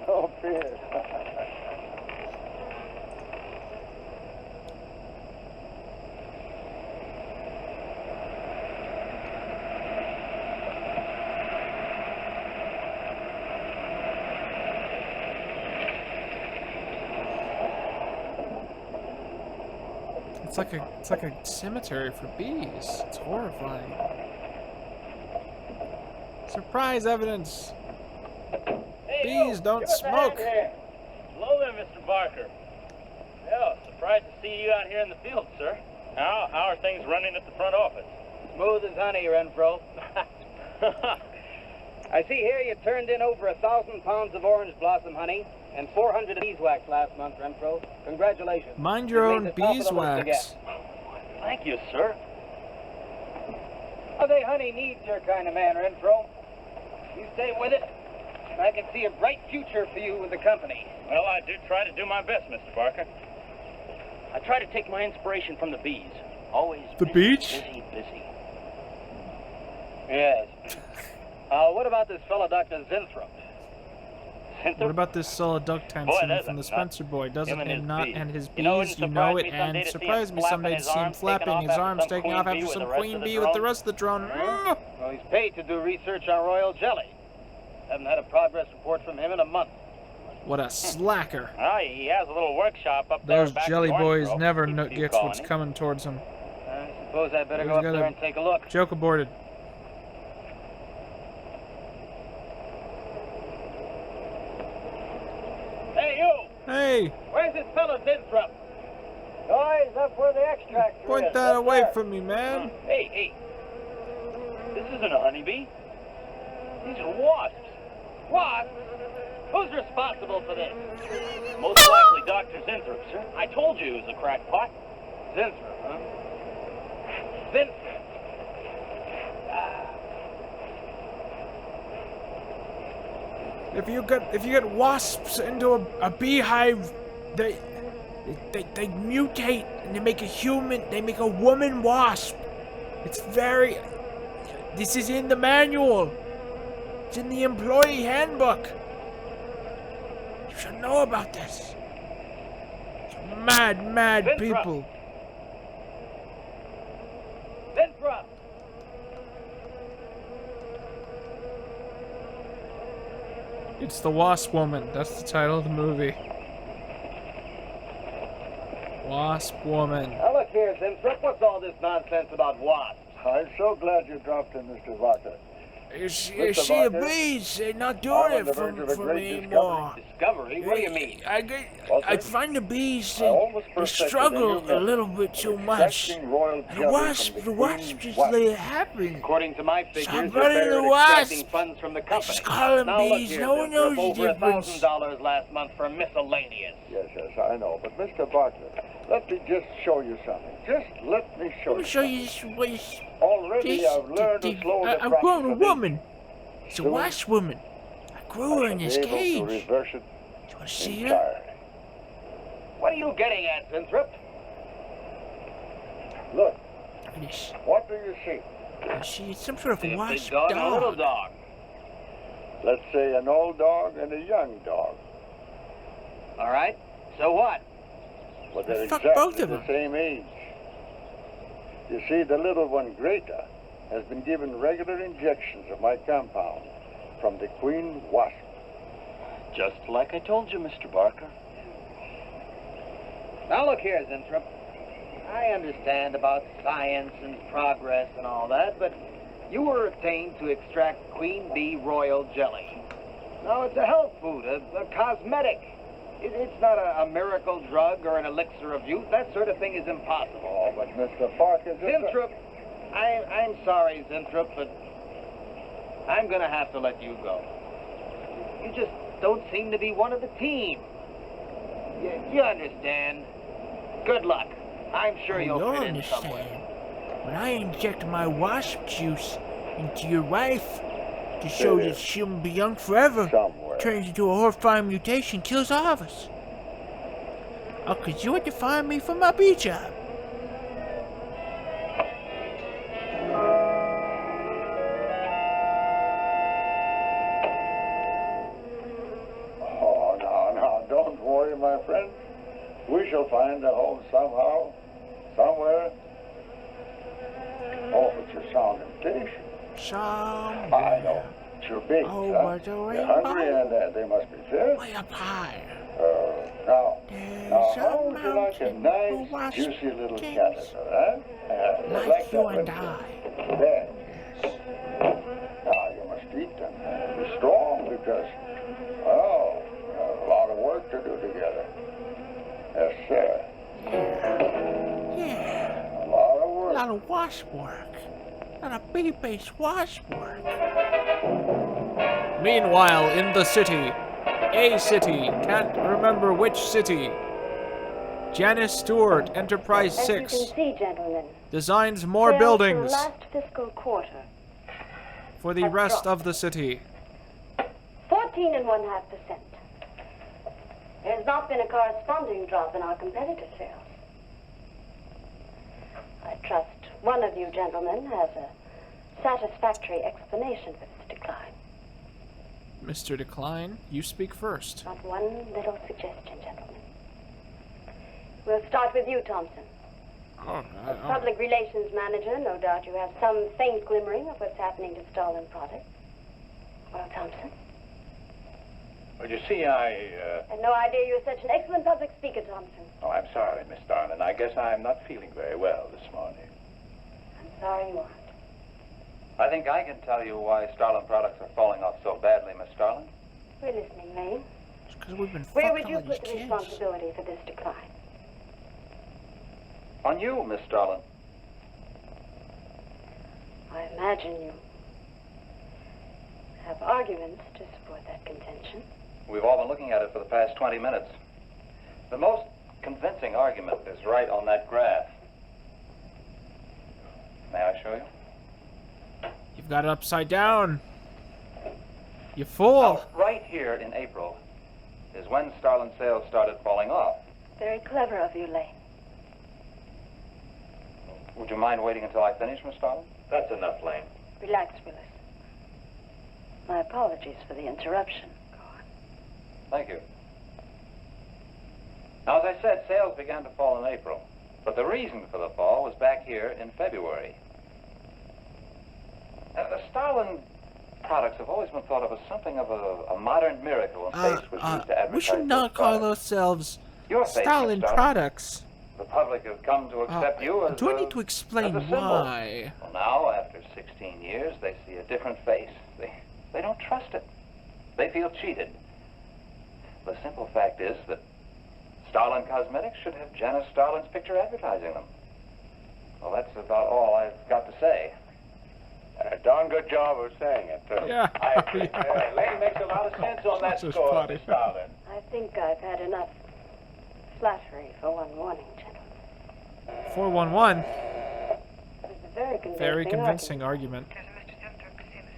S5: No fear.
S2: It's like a cemetery for bees. It's horrifying. Surprise evidence. Bees don't smoke.
S7: Hello there, Mr. Barker. Yeah, surprised to see you out here in the field, sir. How are things running at the front office?
S6: Smooth as honey, Renfro. I see here you turned in over 1,000 pounds of orange blossom honey and 400 beeswax last month, Renfro. Congratulations.
S2: Mind your
S6: You
S2: own
S6: made the top of the list
S2: beeswax.
S6: again.
S7: Thank you, sir.
S6: Oh, they honey needs your kind of man, Renfro. You stay with it, I can see a bright future for you with the company.
S7: Well, I do try to do my best, Mr. Barker. I try to take my inspiration from the bees. Always
S2: The
S7: busy,
S2: beach?
S7: busy.
S6: Yes. What about this fellow, Dr. Zinthrop?
S2: What about this Soliductansin
S7: there's
S2: from
S7: a
S2: the Spencer boy? Doesn't
S7: him and
S2: it
S7: his
S2: not
S7: bees.
S2: and his bees?
S7: You know, it
S2: You know it,
S7: surprised me someday
S2: and
S7: to see him
S2: surprised me someday to see him flapping his arms taking off after some queen bee with the rest of the drone.
S6: Well, he's paid to do research on royal jelly. Haven't had a progress report from him in a month.
S2: What a slacker!
S7: Ah, he has a little workshop up there
S2: Those
S7: back in
S2: jelly boys
S7: Orangegrove.
S2: never
S7: Keeps you
S2: gets what's
S7: colony.
S2: coming towards them.
S6: I suppose I better
S2: He's
S6: go up
S2: got
S6: there
S2: a-
S6: and take a look.
S2: Joke aborted.
S7: Hey, you!
S2: Hey,
S6: Where's this fellow Zinthrop? Oh, he's up where the extract
S2: point that away from me, man.
S7: Hey! This isn't a honeybee. These are wasps.
S6: What? Who's responsible for this?
S7: Most likely Dr. Zinthrop, sir. I told you he was a crackpot.
S6: Zinthrop, huh? Zinthrop.
S1: If you get wasps into a beehive, they mutate and they make a human. They make a woman wasp. It's very. This is in the manual. It's in the employee handbook. You should know about this. Mad
S7: Vintrup.
S1: people.
S7: Vintrup!
S1: It's the Wasp Woman. That's the title of the movie. Wasp Woman.
S6: Now look here, Zimtrup, what's all this nonsense about wasps?
S5: I'm so glad you dropped in, Mr. Barker.
S1: Is she
S5: Mr.
S1: a
S5: Barker,
S1: beast? They're not
S5: I'm
S1: doing
S5: on
S1: it
S5: the
S1: for,
S5: verge of a
S1: for
S5: great
S1: me anymore.
S6: Discovery? What do you mean?
S1: I find the bees,
S5: I almost
S1: they
S5: perfected
S1: struggle
S5: the new
S1: a little bit too much.
S5: extracting royal
S1: The
S5: jelly
S1: wasp,
S5: from
S1: the
S5: queen
S1: wasp just
S5: wasp.
S1: let it happen.
S6: According to my figures,
S1: Stop
S6: you're
S1: running
S6: better
S1: the
S6: at extracting
S1: wasp.
S6: funds from the company.
S1: Just call them
S6: now look
S1: bees.
S6: here,
S1: No one knows
S6: Zimtrup,
S1: the
S6: over
S1: difference.
S6: $1,000 last month for miscellaneous.
S5: Yes, I know. But Mr. Barker, let me just show you something. Just let me show
S1: Let me
S5: you
S1: show
S5: something.
S1: you this waste.
S5: Already I've learned to slow the
S1: I've grown a
S5: process of
S1: woman. It's a
S5: Soon,
S1: wasp woman. I grew her in this
S5: be able to
S1: cage. Do
S5: reverse it
S1: you want to see her?
S5: entirely.
S6: What are you getting at, Zimtrup?
S5: Look,
S1: Look at this.
S5: what do you see?
S1: You see, it's some sort of
S6: See a
S1: wasp
S6: big dog and a little dog.
S5: Let's say an old dog and a young dog.
S6: All right, so what?
S5: But they're
S1: Fuck
S5: exactly
S1: both of
S5: the
S1: them.
S5: same age. You see, the little one, Greta, has been given regular injections of my compound from the queen wasp.
S6: Just like I told you, Mr. Barker. Now look here, Zimtrup. I understand about science and progress and all that, but you were obtained to extract queen bee royal jelly. Now it's a health food, a cosmetic. It's not a miracle drug or an elixir of youth. That sort of thing is impossible.
S5: Oh, but Mr. Parker...
S6: Zimtrup, I'm sorry, Zimtrup, but I'm gonna have to let you go. You just don't seem to be one of the team. You understand. Good luck. I'm sure you'll
S1: You'll
S6: fit in somewhere.
S1: understand. When I inject my wasp juice into your wife to show that she'll be young forever,
S5: Somewhere.
S1: turns into a horrifying mutation, kills all of us. Oh, 'cause you had to find me for my bee job.
S5: Oh, no, don't worry, my friend. We shall find a home somehow, somewhere. Oh, but you sound impatient. I know. You're big,
S1: Oh,
S5: huh?
S1: but the
S5: You're hungry
S1: rainbow.
S5: and they must be fed.
S1: Way up high.
S5: Now,
S1: There's
S5: how
S1: a
S5: would you like a
S1: mountain
S5: nice,
S1: for wasp
S5: juicy little
S1: kings,
S5: caterpillar, huh? Just
S1: like you
S5: that,
S1: and
S5: wouldn't
S1: I.
S5: you? There. Now, you must eat them and be strong because, well, we have a lot of work to do together. Yes, sir.
S1: Yeah,
S5: A lot of
S1: a
S5: work.
S1: lot of wasp work. A lot of bee-based wasp work. Meanwhile, in the city, a city, can't remember which city. Janice Stewart, Enterprise
S8: As
S1: 6,
S8: you can see, gentlemen,
S1: designs more
S8: sales
S1: buildings
S8: for the last fiscal quarter,
S1: for the
S8: have
S1: rest
S8: dropped.
S1: of the city.
S8: 14.5%. There's not been a corresponding drop in our competitor sales. I trust one of you gentlemen has a satisfactory explanation for this decline.
S1: Mr. Decline, you speak first.
S8: Not one little suggestion, gentlemen. We'll start with you, Thompson. As public relations manager, no doubt you have some faint glimmering of what's happening to stolen products. Well, Thompson?
S9: Well, you see,
S8: I had no idea you were such an excellent public speaker, Thompson.
S9: Oh, I'm sorry, Miss Darlin. I guess I'm not feeling very well this morning.
S8: I'm sorry you aren't.
S9: I think I can tell you why Starlin products are falling off so badly, Miss Starlin.
S8: We're listening, Maine.
S1: It's 'cause we've been
S8: Where
S1: fucked
S8: would you
S1: all these
S8: put the
S1: kids.
S8: responsibility for this decline?
S9: On you, Miss Starlin.
S8: I imagine you have arguments to support that contention.
S9: We've all been looking at it for the past 20 minutes. The most convincing argument is right on that graph. May I show you?
S1: You've got it upside down. You fool.
S9: Right here in April is when Starlin sales started falling off.
S8: Very clever of you, Lane.
S9: Would you mind waiting until I finish, Miss Starlin?
S7: That's enough, Lane.
S8: Relax, Willis. My apologies for the interruption. Go on.
S9: Thank you. Now, as I said, sales began to fall in April. But the reason for the fall was back here in February. The Starlin products have always been thought of as something of a modern miracle, and face was used to advertise.
S2: We should not
S9: those
S2: call
S9: products.
S2: ourselves
S9: Your face, Miss
S2: Stalin
S9: Starlin.
S2: products.
S9: The public have come to accept you as
S2: Do I
S9: a-
S2: need to explain
S9: as a symbol.
S2: why?
S9: Well, now, after 16 years, they see a different face. They don't trust it. They feel cheated. The simple fact is that Starlin Cosmetics should have Janice Starlin's picture advertising them. Well, that's about all I've got to say.
S10: A darn good job of saying it, too.
S2: Yeah.
S10: I agree. Lane makes a lot of sense on that
S2: This is
S10: score,
S2: funny.
S10: Miss Starlin.
S8: I think I've had enough flattery for one morning, gentlemen.
S2: 411.
S8: It was a very convincing
S2: Very convincing argument.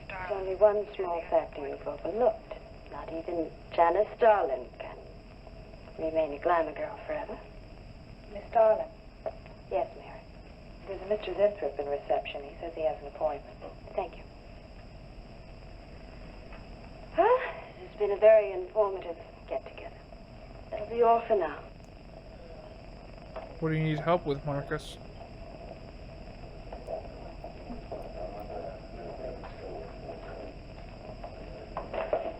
S8: There's only one small factor you've overlooked. Not even Janice Starlin can remain a glamour girl forever.
S11: Miss Starlin,
S8: Yes, Mary.
S11: there's a Mr. Zinthrop in reception. He says he has an appointment.
S8: Thank you. Well, it's been a very informative get-together. That'll be all for now.
S1: What do you need help with, Marcus?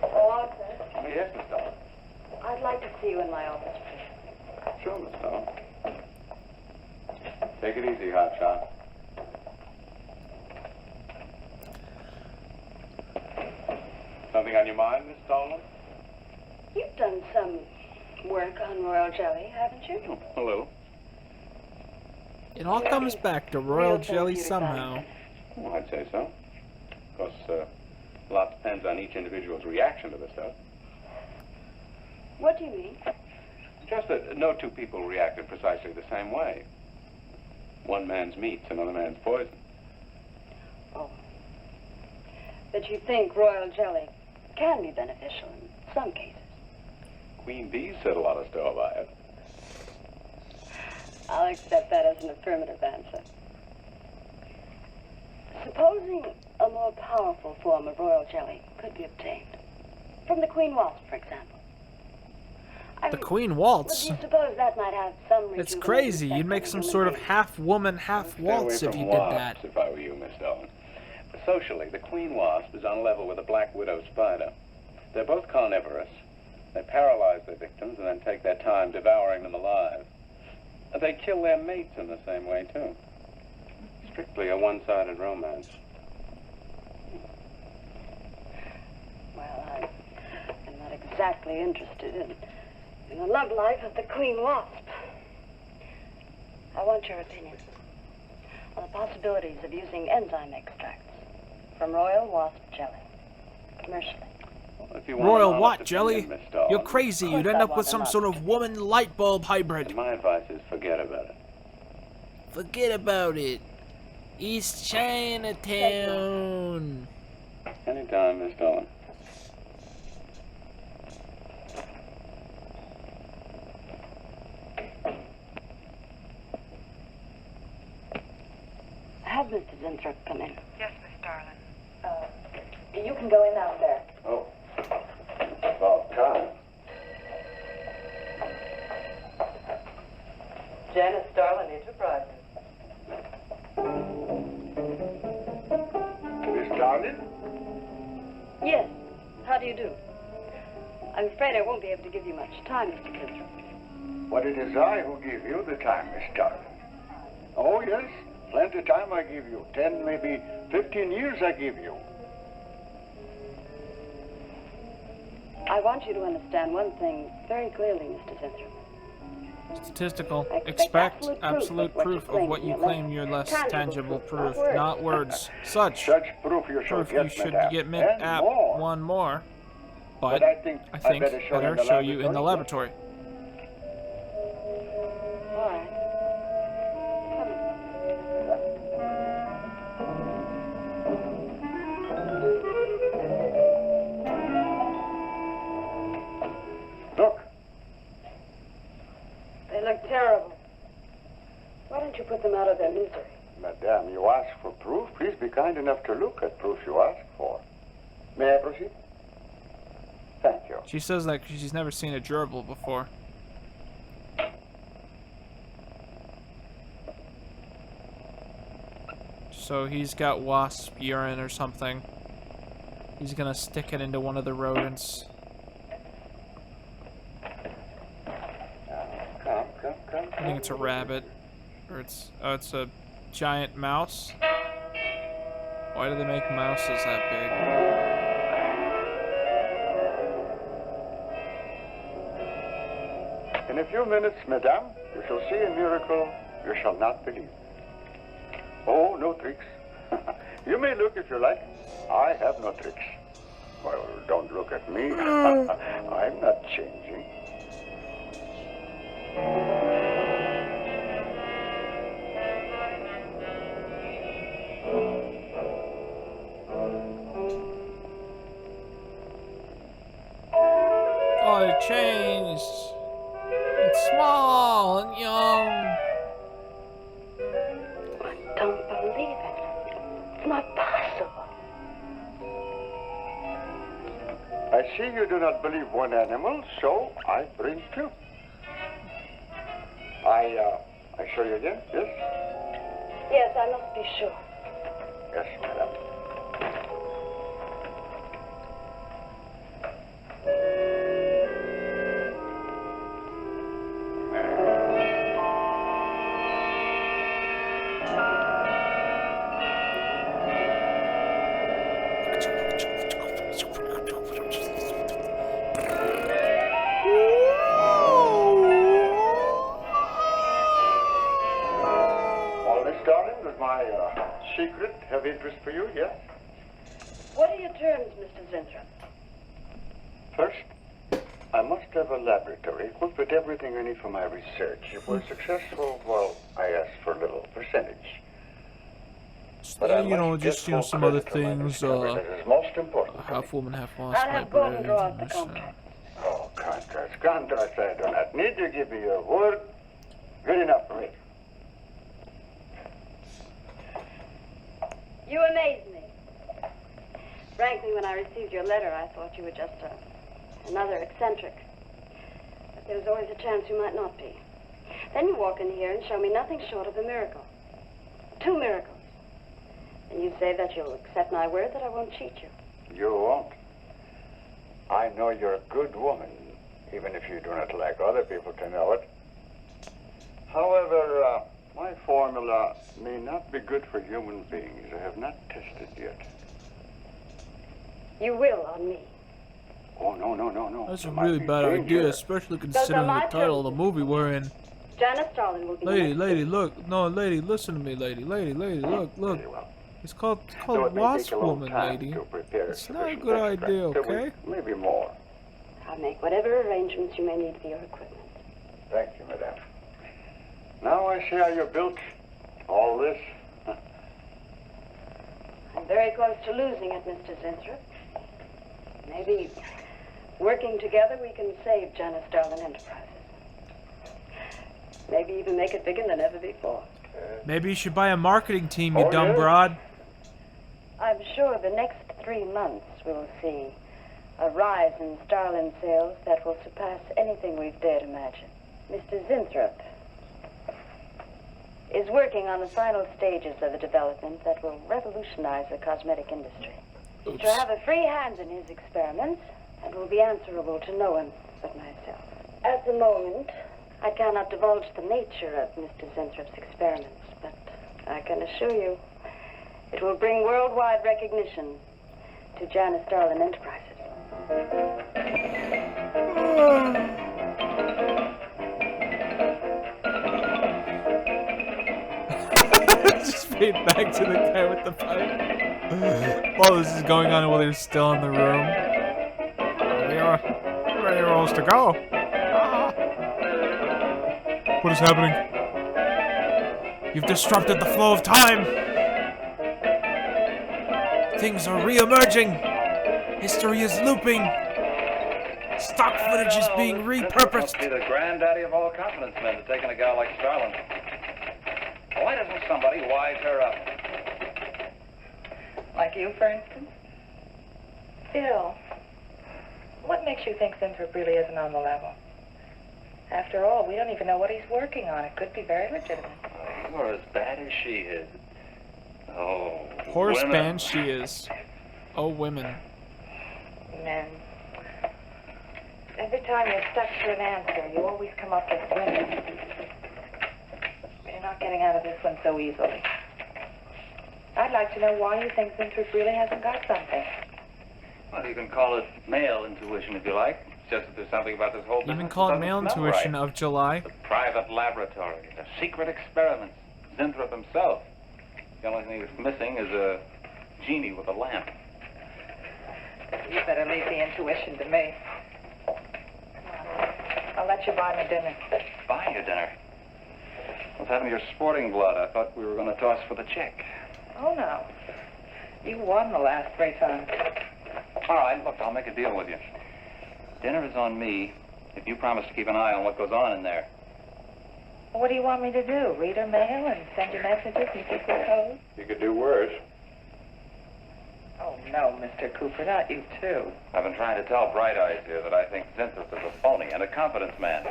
S8: Oh, Arthur,
S5: Yes, Miss Starlin.
S8: I'd like to see you in my office, please.
S5: Sure, Miss Starlin. Take it easy, hotshot. Something on your mind, Miss Starlin?
S8: You've done some work on royal jelly, haven't you?
S5: A little.
S2: It all comes back to royal
S8: Real
S2: jelly
S8: therapeutic
S2: somehow.
S8: value.
S5: Well, I'd say so. Of course, a lot depends on each individual's reaction to the stuff.
S8: What do you mean?
S5: Just that no two people react in precisely the same way. One man's meat's another man's poison.
S8: Oh. But you think royal jelly can be beneficial in some cases.
S5: Queen bees set a lot of store by it.
S8: I'll accept that as an affirmative answer. Supposing a more powerful form of royal jelly could be obtained. From the queen wasp, for example.
S2: The Queen Waltz.
S8: Would you suppose that might have some
S2: It's
S8: rejuvenating
S2: crazy.
S8: effect
S2: You'd
S8: on
S2: make
S8: the
S2: some
S8: human
S2: sort of
S8: race?
S2: half woman, half
S5: Stay away
S2: waltz if
S5: from
S2: you did
S5: wasps,
S2: that.
S5: if I were you, Miss Starlin. Socially, the queen wasp is on level with the black widow spider. They're both carnivorous. They paralyze their victims and then take their time devouring them alive. They kill their mates in the same way, too. Strictly a one-sided romance.
S8: Well, I'm not exactly interested in the love life of the queen wasp. I want your opinion on the possibilities of using enzyme extracts from royal wasp jelly commercially.
S5: If you want
S2: Royal
S5: an
S2: what,
S5: honest
S2: jelly?
S5: opinion, Miss Starlin,
S2: You're crazy. You'd end up with some sort of woman light bulb hybrid.
S5: My advice is forget about it.
S2: Forget about it. East Chinatown.
S5: Anytime, Miss Starlin.
S8: Have Mr. Zinthrop come in.
S11: Yes, Miss Starlin.
S8: You can go in now, sir.
S5: Oh. About time.
S8: Janice Starlin Enterprises.
S5: Miss Starlin?
S8: Yes. How do you do? I'm afraid I won't be able to give you much time, Mr. Zinthrop.
S10: But it is I who give you the time, Miss Starlin. Oh, yes. Plenty of time I give you. 10, maybe 15 years I give you.
S8: I want you to understand one thing very clearly, Mr. Zinthrop.
S1: Statistical.
S8: Expect
S1: Expect
S8: absolute proof
S1: absolute proof of what you claim you're less tangible proof, not words. Such
S10: Such proof you shall
S1: proof
S10: get,
S1: you should
S10: madame.
S1: get
S10: And
S1: at
S10: more.
S1: one more. But
S10: I think
S1: I think
S10: better
S1: show you in the laboratory.
S8: All right. put them out of their misery.
S10: Madame, you ask for proof. Please be kind enough to look at proof you ask for. May I proceed? Thank you.
S2: She says that 'cause she's never seen a gerbil before. So he's got wasp urine or something. He's gonna stick it into one of the rodents.
S10: Come.
S2: I think it's a rabbit. Or it's a giant mouse. Why do they make mouses that big?
S10: In a few minutes, madame, you shall see a miracle you shall not believe. Oh, no tricks. You may look if you like. I have no tricks. Well, don't look at me. I'm not changing.
S2: Oh, it changed. It's small and young.
S8: I don't believe it. It's not possible.
S10: I see you do not believe one animal, so I bring two. I show you again, yes?
S8: Yes, I must be sure.
S10: Yes, madam. All this, darling, does my secret have interest for you, yes?
S8: What are your terms, Mr. Zinthrop?
S10: First, I must have a laboratory equipped with everything I need for my research. If we're successful, well, I ask for a little percentage. But I must get full
S2: some other
S10: credit for my
S2: things,
S10: discovery. That is most important.
S2: half woman, half wasp
S8: I'll have Gordon draw up the contract.
S10: Oh, contracts, I do not need to give you your word. Good enough for me.
S8: You amaze me. Frankly, when I received your letter, I thought you were just another eccentric. But there was always a chance you might not be. Then you walk in here and show me nothing short of a miracle. 2 miracles. And you say that you'll accept my word that I won't cheat you.
S10: You won't. I know you're a good woman, even if you do not like other people to know it. However, my formula may not be good for human beings. I have not tested yet.
S8: You will on me.
S10: Oh, no.
S2: That's a
S10: There might
S2: really
S10: be
S2: bad
S10: danger.
S2: idea, especially considering the title of the movie we're in.
S8: Janice Starlin will be
S2: Lady, look. No, lady, listen to me, lady, look.
S10: Very well.
S2: It's called
S10: Though it may
S2: Wasp
S10: take a long
S2: Woman,
S10: time
S2: lady.
S10: to prepare
S2: It's not a
S10: sufficient
S2: good
S10: extract.
S2: idea,
S10: A
S2: okay?
S10: week, maybe more.
S8: I'll make whatever arrangements you may need for your equipment.
S10: Thank you, madame. Now I see how you built all this.
S8: I'm very close to losing it, Mr. Zinthrop. Maybe working together we can save Janice Starlin Enterprises. Maybe even make it bigger than ever before.
S2: Maybe you should buy a marketing team, you
S10: Oh,
S2: dumb
S10: yeah?
S2: broad.
S8: I'm sure the next 3 months we'll see a rise in Starlin sales that will surpass anything we've dared imagine. Mr. Zinthrop is working on the final stages of a development that will revolutionize the cosmetic industry. He shall have a free hand in his experiments and will be answerable to no one but myself. At the moment, I cannot divulge the nature of Mr. Zinthrop's experiments, but I can assure you it will bring worldwide recognition to Janice Starlin Enterprises.
S2: Just fade back to the guy with the pipe. While this is going on while they're still in the room.
S1: Ready rolls to go.
S2: What is happening?
S1: You've disrupted the flow of time. Things are re-emerging. History is looping. Stock footage is being repurposed.
S5: Must be the granddaddy of all confidence men to taking a guy like Starlin.
S9: Why doesn't somebody wise her up?
S11: Like you, for instance? Bill, what makes you think Winthrop really isn't on the level? After all, we don't even know what he's working on. It could be very legitimate.
S9: You're as bad as she is. Oh,
S2: Horse
S9: women.
S2: band she is. Oh, women.
S11: Men. Every time you're stuck for an answer, you always come up with women. You're not getting out of this one so easily. I'd like to know why you think Winthrop really hasn't got something.
S9: Well, you can call it male intuition if you like. It's just that there's something about this whole business
S2: Even call it
S9: that
S2: male
S9: doesn't smell
S2: intuition
S9: right.
S2: of July.
S9: The private laboratory, the secret experiments, Winthrop himself. The only thing that's missing is a genie with a lamp.
S11: You better leave the intuition to me. I'll let you buy me dinner.
S9: Buy you dinner. What's happened to your sporting blood? I thought we were going to toss for the check.
S11: Oh, no. You won the last 3 times.
S9: All right, look, I'll make a deal with you. Dinner is on me if you promise to keep an eye on what goes on in there.
S11: What do you want me to do? Read her mail and send you messages and keep her code?
S10: You could do worse.
S11: Oh, no, Mr. Cooper, not you, too.
S9: I've been trying to tell Bright Eyes here that I think Winthrop is a phony and a confidence man.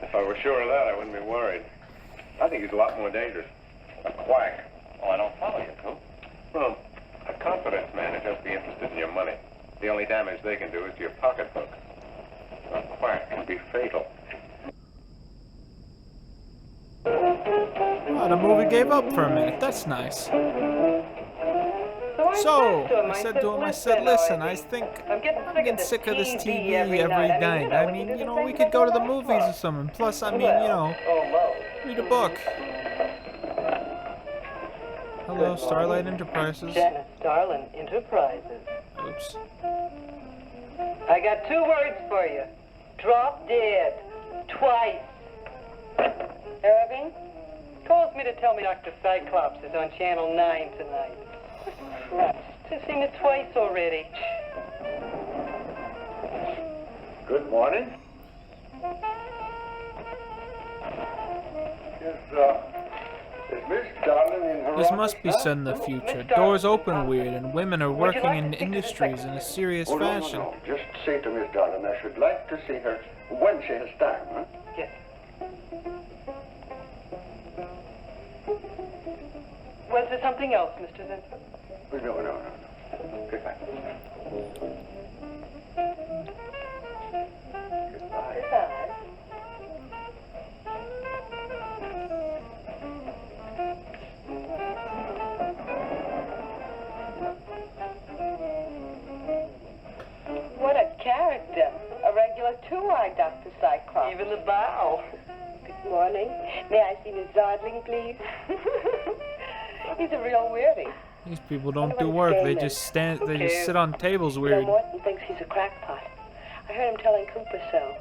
S10: If I were sure of that, I wouldn't be worried. I think he's a lot more dangerous. A quack.
S9: Oh, I don't follow you, Coop.
S10: Well, a confidence man would just be interested in your money. The only damage they can do is to your pocketbook. A quack can be fatal.
S2: Oh, the movie gave up for a minute. That's nice. So, I said to him, listen, I think I'm getting sick of this TV every night. I mean, you know, we could go to the movies or something. Plus, I mean, you know, read a book. Hello, Starlight Enterprises.
S12: Janice Starlin Enterprises.
S2: Oops.
S12: I got 2 words for you. Drop dead. Twice. Irving calls me to tell me Dr. Cyclops is on Channel 9 tonight. Christ, I've seen it twice already.
S10: Good morning. Is Miss Darling in her
S2: This
S10: office,
S2: must be
S10: huh?
S2: set in the future. Doors open weird, and women are working in industries in a serious
S10: Oh,
S2: fashion.
S10: no. Just say to Miss Darling I should like to see her when she has time, huh?
S12: Yes. Was there something else, Mr. Winthrop?
S10: No. Goodbye.
S12: Goodbye. What a character. A regular 2-eyed Dr. Cyclops. Even the bow. Good morning. May I see Miss Zardling, please? He's a real weirdie.
S2: These people don't do work. They just sit on tables weird.
S12: Morton thinks he's a crackpot. I heard him telling Cooper so.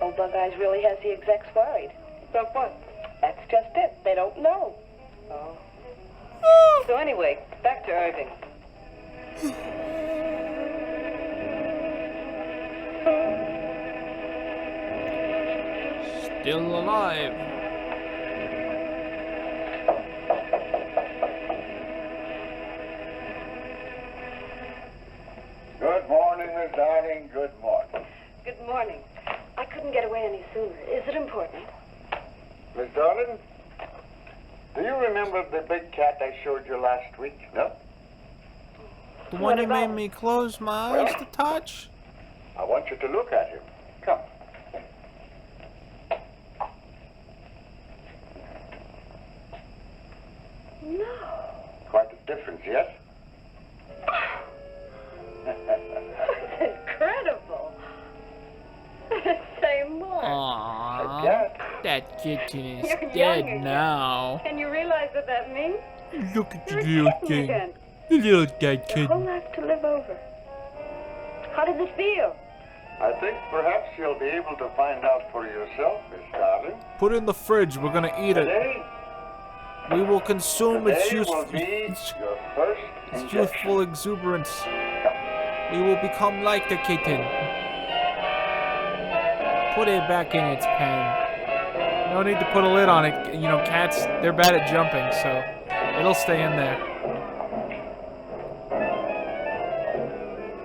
S12: Old Bug Eyes really has the execs worried. About what? That's just it. They don't know. Oh. So anyway, back to Irving.
S2: Still alive.
S10: Good morning, Miss Darling. Good morning.
S8: Good morning. I couldn't get away any sooner. Is it important?
S10: Miss Darling, do you remember the big cat I showed you last week? No?
S2: The one you made me close my eyes to touch?
S10: I want you to look at him. Come.
S8: No.
S10: Quite a difference, yes?
S8: That's incredible. Say more.
S2: Aww, that kitten is
S8: You're
S2: dead
S8: younger
S2: now.
S8: Can you realize what that means?
S2: Look at the little thing.
S8: Again.
S2: The little dead
S8: Your whole
S2: kitten.
S8: life to live over. How does it feel?
S10: I think perhaps you'll be able to find out for yourself, Miss Darling.
S2: Put it in the fridge. We're gonna eat it.
S10: Today,
S2: We will consume its
S10: today will be your first injection.
S2: youthful exuberance. We will become like the kitten. Put it back in its pen.
S1: No need to put a lid on it. You know, cats, they're bad at jumping, so it'll stay in there.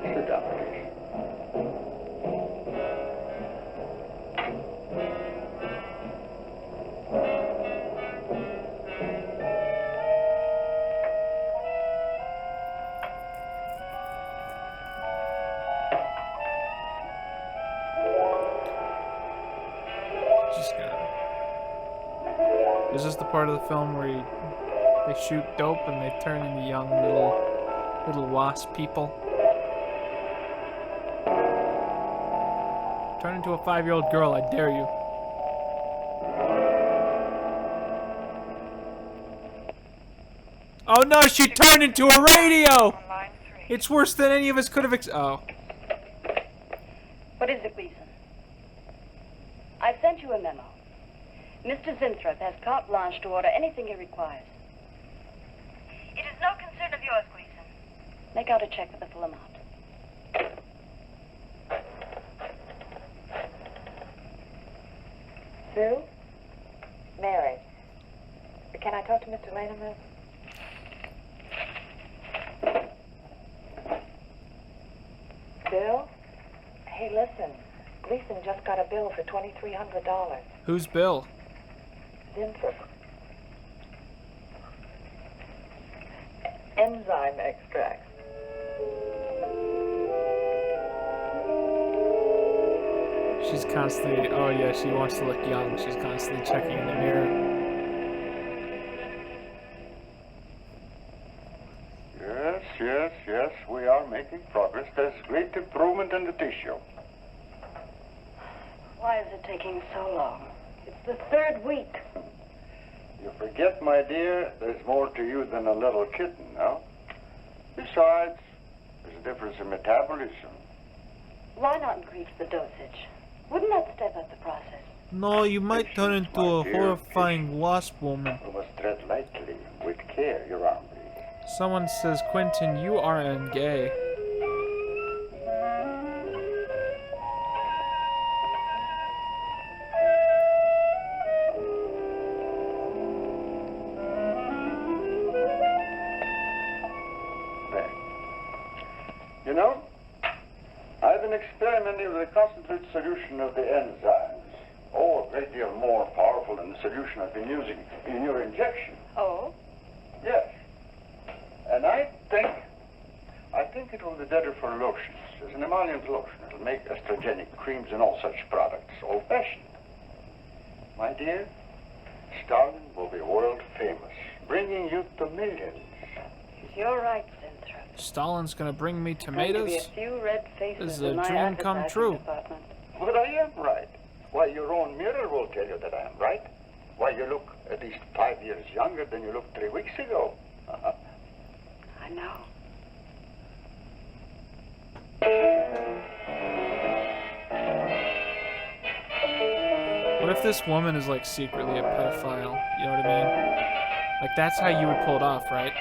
S10: Sit down.
S1: Just gonna... Is this the part of the film where they shoot dope and they turn into young little wasp people? Turn into a 5-year-old girl, I dare you. Oh no, she turned into a radio! It's worse than any of us could have oh.
S8: What is it, Gleason? I've sent you a memo. Mr. Zinthrop has carte blanche to order anything he requires. It is no concern of yours, Gleason. Make out a check for the full amount.
S11: Sue? Mary. Can I talk to Mr. Lane a minute? Bill? Hey, listen. Gleason just got a bill for $2,300.
S1: Who's Bill?
S11: Zinthrop. Enzyme extract.
S1: She's constantly, oh yeah, she wants to look young. She's constantly checking in the mirror.
S10: Yes, we are making progress. There's great improvement in the tissue.
S8: Why is it taking so long? It's the 3rd week.
S10: You forget, my dear, there's more to you than a little kitten, no? Besides, there's a difference in metabolism.
S8: Why not increase the dosage? Wouldn't that step up the process?
S1: No, you might turn into a horrifying wasp woman.
S10: You must tread lightly, with care, your arm.
S1: Someone says, Quinton, you are gay.
S10: There. You know, I've been experimenting with a concentrate solution of the enzymes. Oh, a great deal more powerful than the solution I've been using in your injection.
S8: Oh?
S10: Yes. And I think it will be better for lotions. As an emollient lotion, it'll make estrogenic creams and all such products old-fashioned. My dear, Stalin will be world famous, bringing you to millions.
S8: You're right, Zinthrop.
S1: Stalin's gonna bring me
S8: There's going to be
S1: tomatoes?
S8: a few red faces
S1: This is a
S8: in my
S1: dream come
S8: advertising
S1: true.
S8: department.
S10: But I am right. Why, your own mirror will tell you that I am right. Why, you look at least 5 years younger than you looked 3 weeks ago.
S8: I know.
S1: What if this woman is like secretly a pedophile? You know what I mean? Like that's how you would pull it off, right?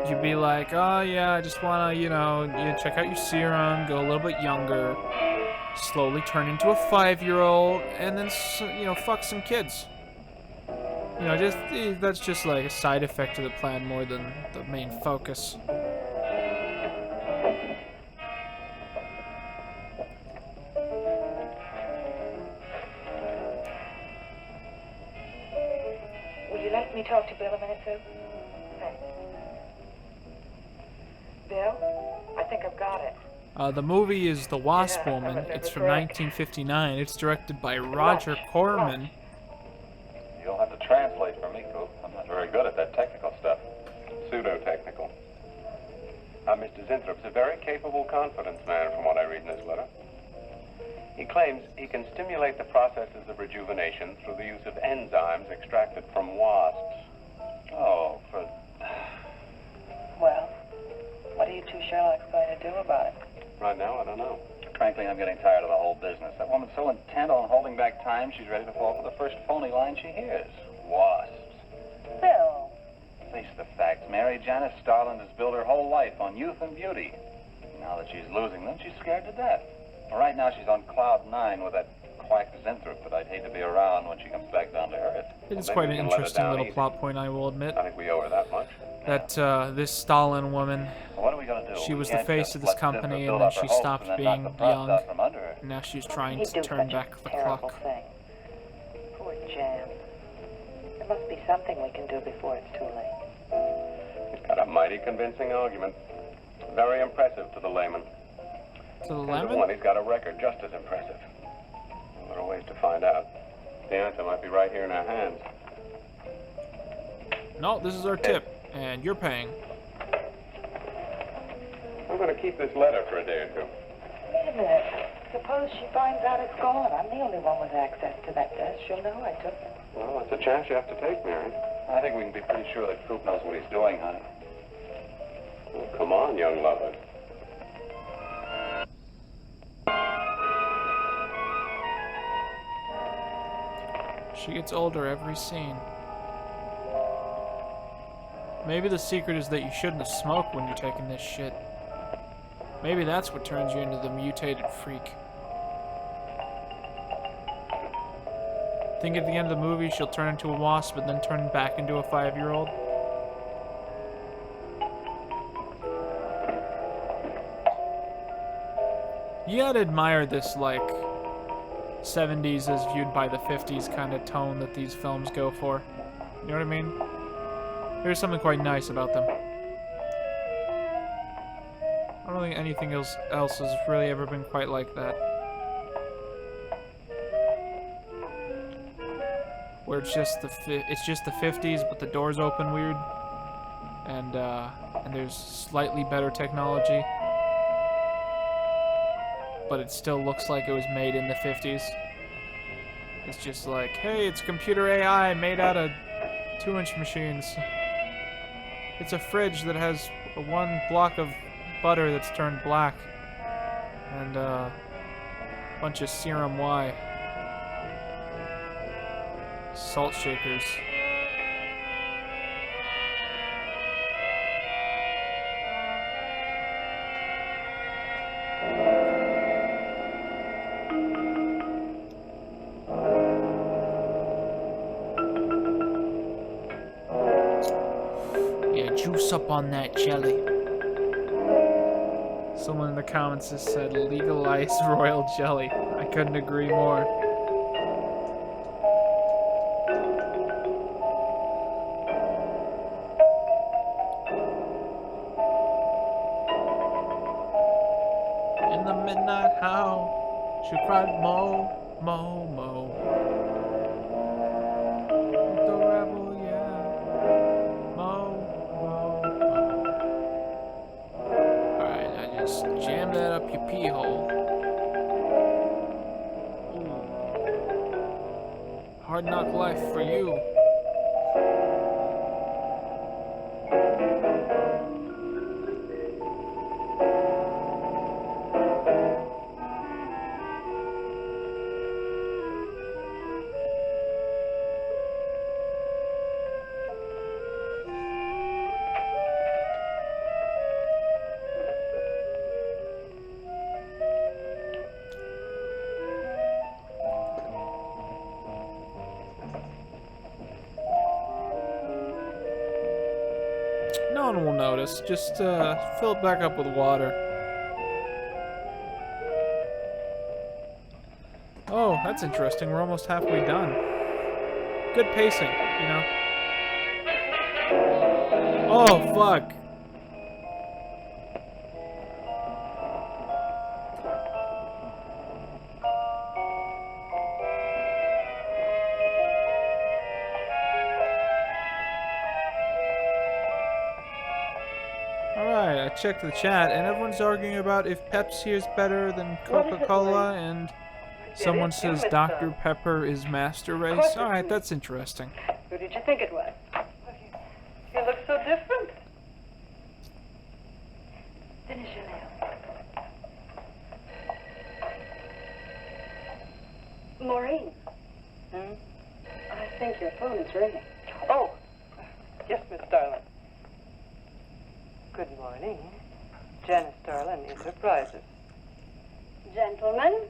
S1: You'd be like, oh yeah, I just wanna, you know, you check out your serum, go a little bit younger, slowly turn into a 5-year-old, and then, you know, fuck some kids. You know, just that's just like a side effect of the plan more than the main focus.
S11: Will you let me talk to Bill a minute, Sue? Thanks. Bill, I think I've got it.
S1: The movie is The Wasp
S11: Yeah,
S1: Woman.
S11: that was
S1: It's from
S11: correct.
S1: 1959. It's directed by Roger Corman.
S5: You'll have to translate for me, Coop. I'm not very good at that technical stuff. Pseudo-technical. Mr. Zinthrop's a very capable confidence man from what I read in his letter. He claims he can stimulate the processes of rejuvenation through the use of enzymes extracted from wasps. Oh, for...
S11: Well, what are you two Sherlocks going to do about it?
S5: Right now, I don't know.
S9: Frankly, I'm getting tired of the whole business. That woman's so intent on holding back time, she's ready to fall for the first phony line she hears. Wasps.
S11: Bill.
S9: Face the facts, Mary. Janice Starland has built her whole life on youth and beauty. Now that she's losing them, she's scared to death. Well, right now, she's on cloud 9 with that quack Zenthrup that I'd hate to be around when she comes back down to earth.
S1: It is
S9: Well,
S1: quite
S9: maybe
S1: an
S9: we can let her
S1: interesting
S9: down
S1: little
S9: easy.
S1: plot point, I will admit.
S9: I think we owe her that much.
S1: That this Stalin woman,
S9: What are we gonna do?
S1: she
S9: We
S1: was the
S9: can't
S1: face
S9: just
S1: of this
S9: let Zenthrup
S1: company,
S9: build
S1: and then
S9: up her
S1: she
S9: hopes
S1: stopped
S9: and then
S1: being
S9: knock the thrust
S1: young.
S9: out from under her.
S1: And now she's trying
S11: He'd
S1: to
S11: do
S1: turn
S11: such
S1: back
S11: a
S1: the
S11: terrible
S1: clock.
S11: thing. Poor Jan. There must be something we can do before it's too late.
S5: He's got a mighty convincing argument. Very impressive to the layman.
S1: To the
S5: 10 to
S1: lemon?
S5: 1, he's got a record just as impressive. Well, there are ways to find out. The answer might be right here in our hands.
S1: No, this is our tip, and you're paying.
S5: I'm going to keep this letter for a day or two.
S11: Wait a minute. Suppose she finds out it's gone. I'm the only one with access to that desk. She'll know I took it.
S5: Well, that's a chance you have to take, Mary.
S9: I think we can be pretty sure that Coop knows what he's doing, honey.
S5: Well, come on, young lovers.
S1: She gets older every scene. Maybe the secret is that you shouldn't smoke when you're taking this shit. Maybe that's what turns you into the mutated freak. Think at the end of the movie she'll turn into a wasp and then turn back into a 5-year-old? You gotta admire this, like, 70s as viewed by the 50s kind of tone that these films go for. You know what I mean? There's something quite nice about them. I don't think anything else has really ever been quite like that. Where it's just the 50s, but the doors open weird, and there's slightly better technology, but it still looks like it was made in the 50s. It's just like, hey, it's computer AI made out of 2-inch machines. It's a fridge that has one block of butter that's turned black, and a bunch of serum Y. Salt shakers. Yeah, juice up on that jelly. Someone in the comments just said legalize royal jelly. I couldn't agree more. In the midnight howl, she cried, Mo, Mo, Mo. The rebel, yeah. Mo, Mo, Mo. Alright, I just jammed that up your pee hole. Ooh. Hard knock life for you. No one will notice. Just fill it back up with water. Oh, that's interesting. We're almost halfway done. Good pacing, you know. Oh, fuck. Alright, I checked the chat, and everyone's arguing about if Pepsi is better than Coca-Cola, and someone says Dr. Pepper is Master Race. Alright, that's interesting.
S12: Who did you think it was? You look so different.
S8: Finish your nail. Maureen. I think your phone is ringing.
S12: Oh, yes, Miss Starlin. Good morning. Janice Starlin Enterprises.
S8: Gentlemen,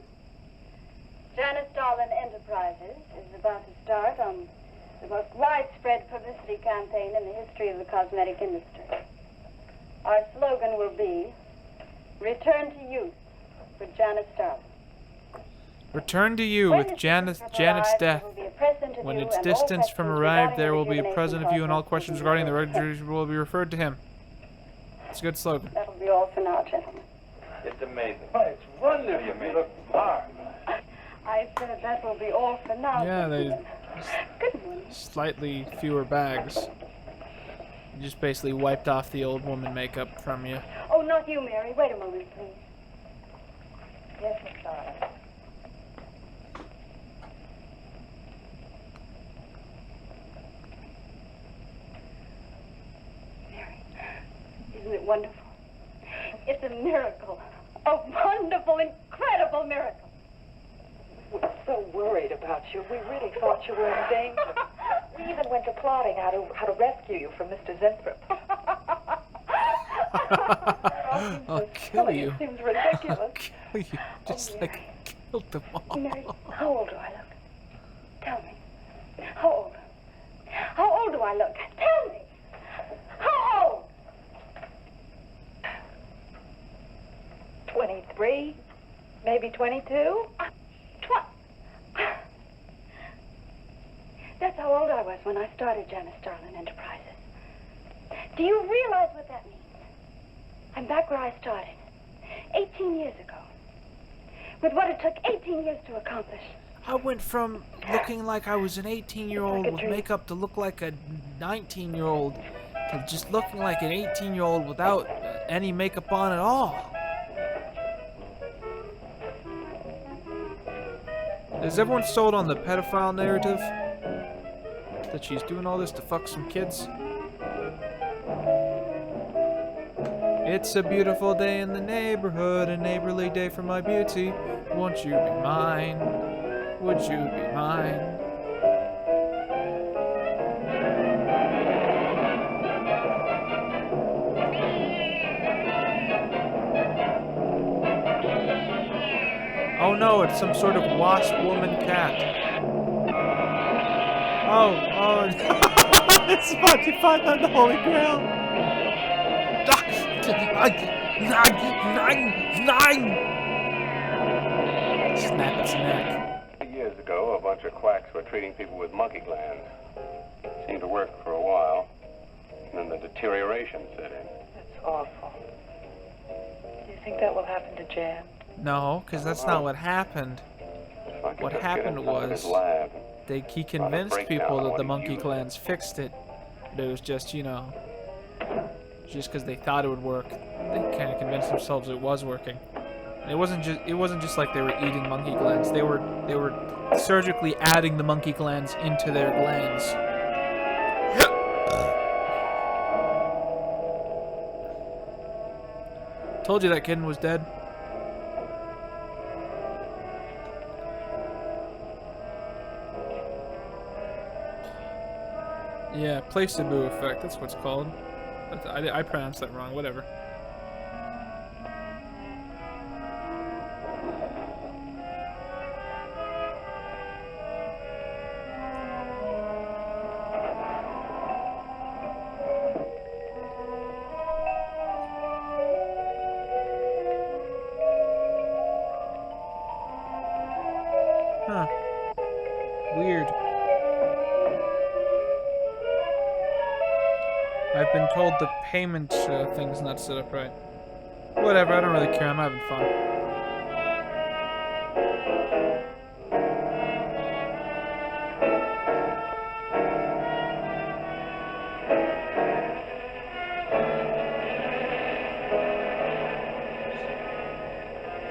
S8: Janice Darlin Enterprises is about to start on the most widespread publicity campaign in the history of the cosmetic industry. Our slogan will be, Return to Youth with Janice Darlin.
S1: Return to you with Janet's death. When its distance from arrived, there will be a present of you, and all questions regarding the registry will be referred to him. It's a good slogan.
S8: That'll be all for now, gentlemen.
S9: It's amazing.
S10: Oh, it's wonderful. You look marvelous.
S8: I said that will be all for now.
S1: Yeah, they
S8: Good morning.
S1: slightly fewer bags. You just basically wiped off the old woman makeup from you.
S8: Oh, not you, Mary. Wait a moment, please.
S11: Yes, Miss Darling.
S8: Mary, isn't it wonderful? It's a miracle. A wonderful, incredible miracle.
S11: We were so worried about you. We really thought you were in danger. We even went to plotting how to rescue you from Mr. Zenthrop.
S1: I'll kill you.
S11: It seems ridiculous.
S1: I'll kill you. Just like killed them all.
S8: Mary, how old do I look? Tell me. How old? How old do I look? Tell me. How old?
S11: 23, maybe 22.
S8: That's how old I was when I started Janice Darlin Enterprises. Do you realize what that means? I'm back where I started, 18 years ago, with what it took 18 years to accomplish.
S1: I went from looking like I was an 18-year-old with makeup to look like a 19-year-old to just looking like an 18-year-old without any makeup on at all. Is everyone sold on the pedophile narrative? That she's doing all this to fuck some kids? It's a beautiful day in the neighborhood, a neighborly day for my beauty. Won't you be mine? Would you be mine? Oh no, it's some sort of wasp woman cat. Oh, it's about to find out the Holy Grail. Snap its neck.
S5: Years ago, a bunch of quacks were treating people with monkey glands. Seemed to work for a while, and then the deterioration set in.
S11: That's awful. Do you think that will happen to Jan?
S1: No, because that's not what happened. What happened was he convinced people that the monkey glands fixed it. But it was just, you know, just because they thought it would work, they kind of convinced themselves it was working. And it wasn't just like they were eating monkey glands. They were surgically adding the monkey glands into their glands. Told you that kitten was dead. Yeah, placebo effect, that's what it's called. I pronounced that wrong, whatever. Huh. Weird. I've been told the payment thing's not set up right. Whatever, I don't really care, I'm having fun.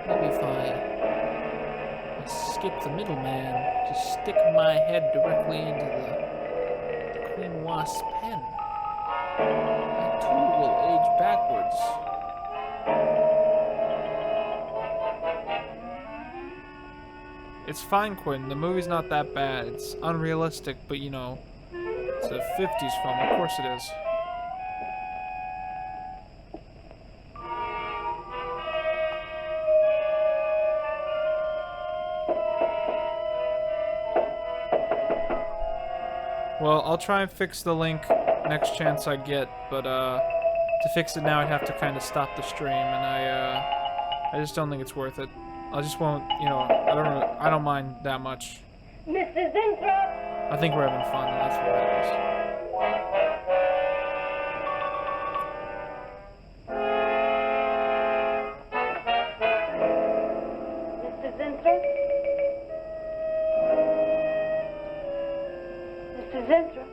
S1: Maybe if I skip the middleman, just stick my head directly into the Queen Wasp pen. That tool will age backwards. It's fine, Quinton. The movie's not that bad. It's unrealistic, but you know, it's a 50s film. Of course it is. Well, I'll try and fix the link next chance I get, but to fix it now I'd have to kind of stop the stream, and I just don't think it's worth it. I just won't, you know, I don't mind that much.
S8: Mr. Zinthrop!
S1: I think we're having fun, and that's what matters.
S8: Mr. Zinthrop? Mr. Zinthrop?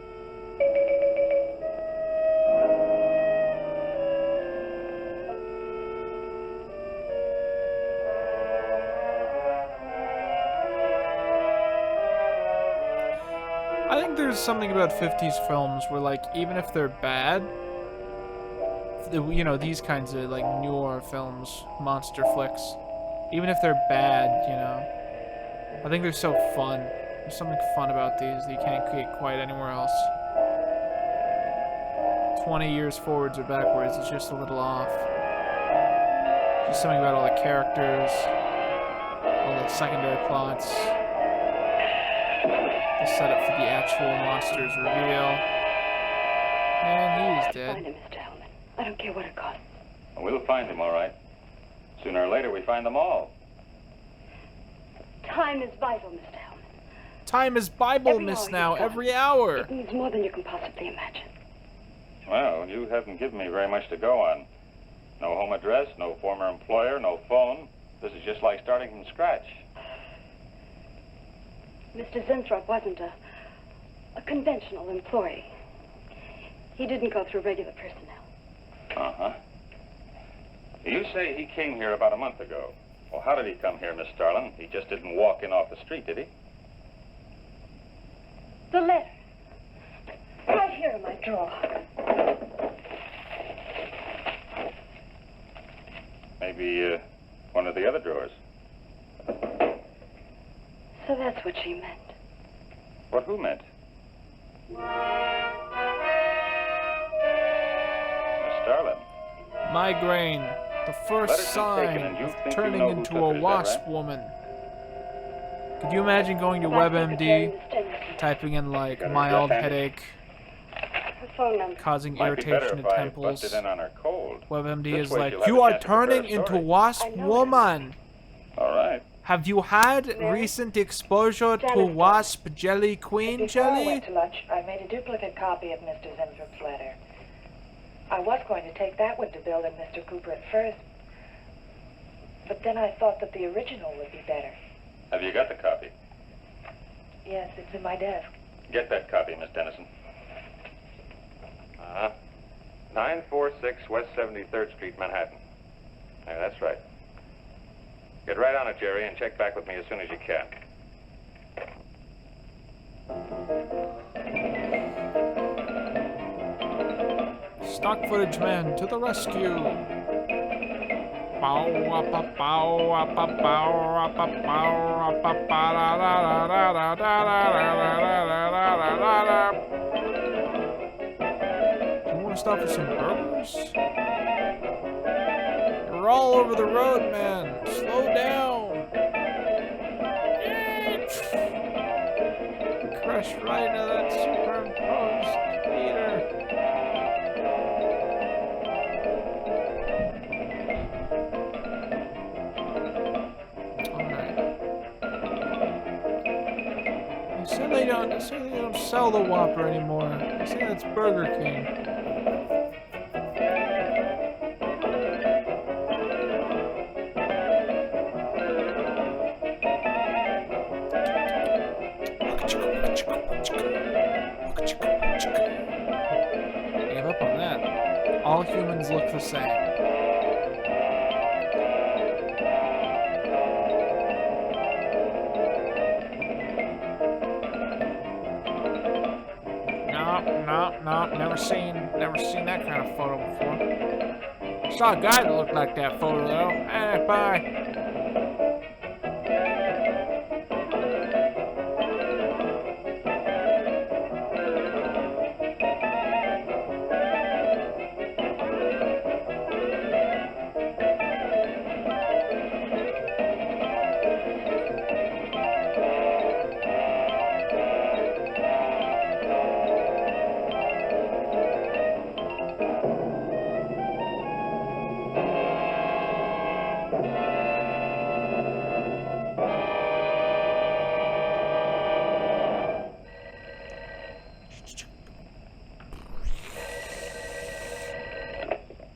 S1: I think there's something about 50s films where, like, even if they're bad, you know, these kinds of, like, noir films, monster flicks, even if they're bad, you know, I think they're so fun. There's something fun about these that you can't get quite anywhere else. 20 years forwards or backwards, it's just a little off. Just something about all the characters, all the secondary plots, the setup for the actual monster's reveal. And he's dead.
S8: Find him, Mr. Hellman. I don't care what it costs.
S5: We'll find him, all right. Sooner or later, we find them all.
S8: Time is vital, Mr. Hellman.
S1: Time is Bible,
S8: Every
S1: miss,
S8: hour
S1: now.
S8: he's gone.
S1: Every hour.
S8: It means more than you can possibly imagine.
S5: Well, you haven't given me very much to go on. No home address, no former employer, no phone. This is just like starting from scratch.
S8: Mr. Zinthrop wasn't a conventional employee. He didn't go through regular personnel.
S5: Uh-huh. You say he came here about a month ago. Well, how did he come here, Miss Starlin? He just didn't walk in off the street, did he?
S8: The letter. Right here in my drawer.
S5: Maybe one of the other drawers.
S8: So that's what she meant.
S5: What who meant? Miss Starlin.
S1: Migraine. The first
S5: Letters been
S1: sign
S5: taken and you
S1: of
S5: think you
S1: turning
S5: know who
S1: into
S5: took
S1: a
S5: it, is that
S1: wasp
S5: right?
S1: woman. Could you imagine going to
S8: My secretary,
S1: WebMD,
S8: Miss Dennison.
S1: typing in like
S5: Got her
S1: mild
S5: address handy?
S1: headache,
S8: Her phone number.
S1: causing
S5: Might be better
S1: irritation
S5: if
S1: at
S5: I
S1: temples?
S5: busted in on her cold.
S1: WebMD
S5: This
S1: is
S5: way
S1: like,
S5: she'll have
S1: you
S5: a
S1: are
S5: chance to prepare
S1: turning
S5: a
S1: into
S5: story."
S1: wasp
S8: I know
S1: woman.
S5: All right.
S1: Have you had
S8: Mary?
S1: recent exposure to
S8: Jennifer.
S1: wasp jelly queen
S11: Before I
S1: jelly?
S11: went to lunch, I made a duplicate copy of Mr. Zimthrop's letter. I was going to take that one to Bill and Mr. Cooper at first, but then I thought that the original would be better.
S5: Have you got the copy?
S11: Yes, it's in my desk.
S5: Get that copy, Miss Dennison. 946 West 73rd Street, Manhattan. Yeah, that's right. Get right on it, Jerry, and check back with me as soon as you can.
S1: Stock footage man to the rescue. Bow, wappa, bow, wappa, bow, wappa, bow, wappa, ba, da, da, da, da, da, da, da, da, da, da. Do you want to stop for some burgers? You're all over the road, man. Slow down. Crash right into that superimposed meter. They say they don't sell the Whopper anymore. They say that's Burger King. Gave up on that. All humans look the same. No, never seen that kind of photo before. Saw a guy that looked like that photo though. Bye.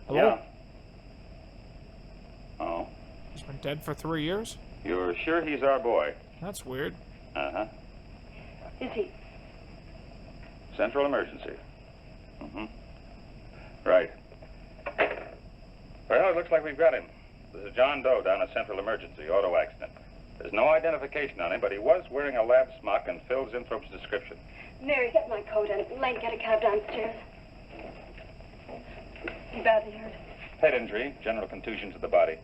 S1: Hello?
S5: Yeah. Oh?
S1: He's been dead for 3 years?
S5: You're sure he's our boy?
S1: That's weird.
S5: Uh-huh.
S12: Is he?
S5: Central emergency. Mm-hmm. Right. Well, it looks like we've got him. There's a John Doe down at Central Emergency, auto accident. There's no identification on him, but he was wearing a lab smock and fills Inthrope's description.
S8: Mary, get my coat and Lane, get a cab downstairs. He badly hurt.
S5: Head injury, general contusion to the body.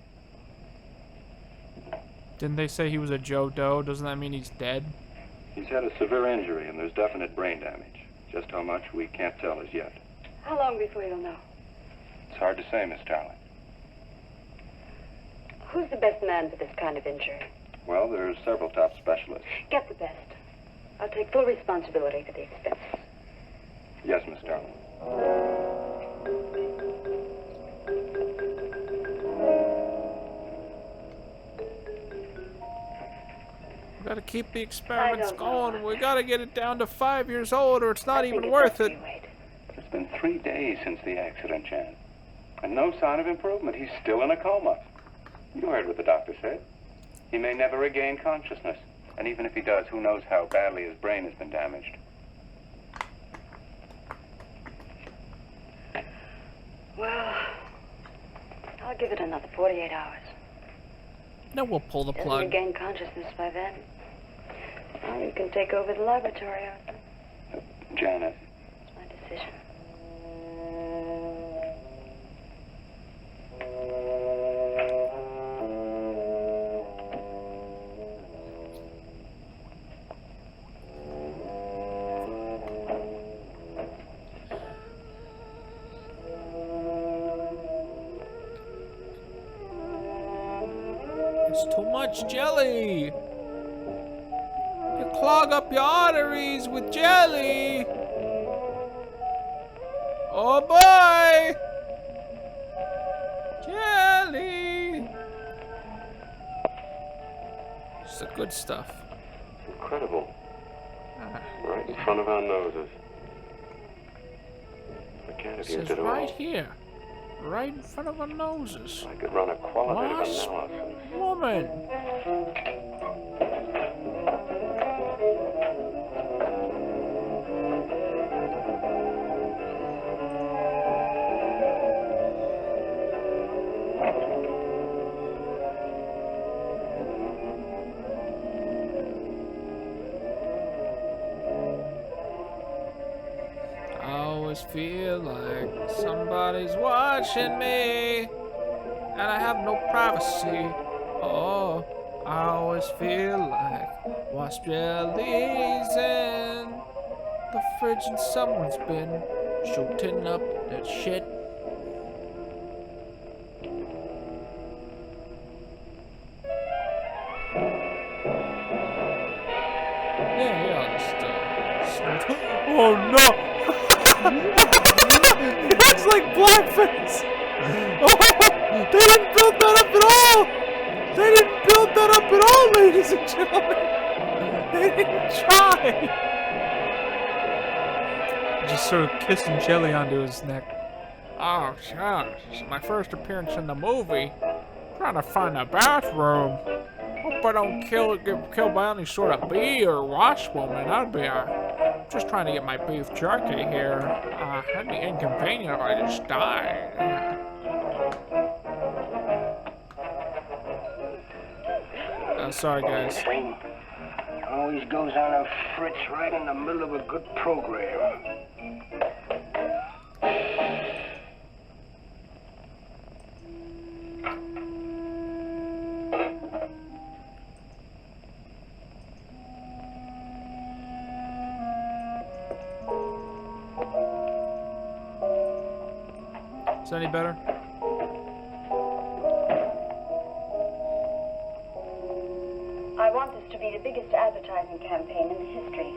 S1: Didn't they say he was a Joe Doe? Doesn't that mean he's dead?
S5: He's had a severe injury and there's definite brain damage. Just how much, we can't tell as yet.
S8: How long before you'll know?
S5: It's hard to say, Miss Starling.
S8: Who's the best man for this kind of injury?
S5: Well, there's several top specialists.
S8: Get the best. I'll take full responsibility for the expenses.
S5: Yes, Miss Starling.
S1: We gotta keep the experiments going. We gotta get it down to 5 years old or it's not even worth it.
S5: It's been 3 days since the accident, Jan. And no sign of improvement. He's still in a coma. You heard what the doctor said. He may never regain consciousness. And even if he does, who knows how badly his brain has been damaged.
S8: Well, I'll give it another 48 hours.
S2: No, we'll pull the
S8: Doesn't
S2: plug.
S8: regain consciousness by then. Well, you can take over the laboratory.
S5: Janet.
S8: It's my decision.
S2: It's too much jelly. You clog up your arteries with jelly. Oh boy! Jelly! It's the good stuff.
S5: Incredible. Right in front of our noses. We can't have
S2: It
S5: used
S2: says
S5: it all.
S2: right here. Right in front of our noses.
S5: I could run a qualitative
S2: Wasp
S5: analysis.
S2: woman. I always feel like somebody's watching me, and I have no privacy. Oh, I always feel like wasp jellies in the fridge, and someone's been shooting up that shit. Yeah, just oh no! That's like blackface! Oh, they didn't build that up at all! They didn't build that up at all, ladies and gentlemen! They didn't try! Just sort of kissing jelly onto his neck. Oh, gosh, this is my first appearance in the movie. Trying to find a bathroom. Hope I don't get killed by any sort of bee or wasp woman. That'd be just trying to get my beef jerky here. That'd be inconvenient if I just died. Sorry, guys.
S6: Always goes on a fritz right in the middle of a good program.
S1: Is that any better?
S8: I want this to be the biggest advertising campaign in the history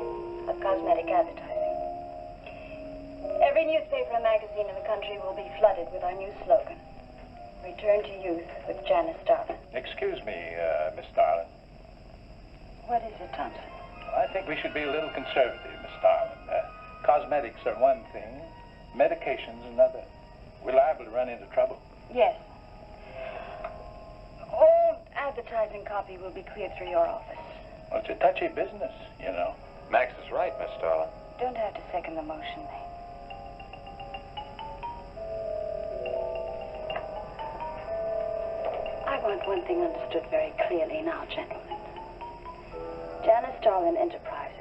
S8: of cosmetic advertising. Every newspaper and magazine in the country will be flooded with our new slogan, Return to Youth with Janice Starlin.
S5: Excuse me, Miss Starling.
S8: What is it, Thompson?
S5: I think we should be a little conservative, Miss Starling. Cosmetics are one thing, medications another. we're liable to run into trouble.
S8: Yes. All advertising copy will be cleared through your office.
S5: Well, it's a touchy business, you know.
S9: Max is right, Miss Starlin.
S8: Don't have to second the motion, May. I want one thing understood very clearly now, gentlemen. Janice Starlin Enterprises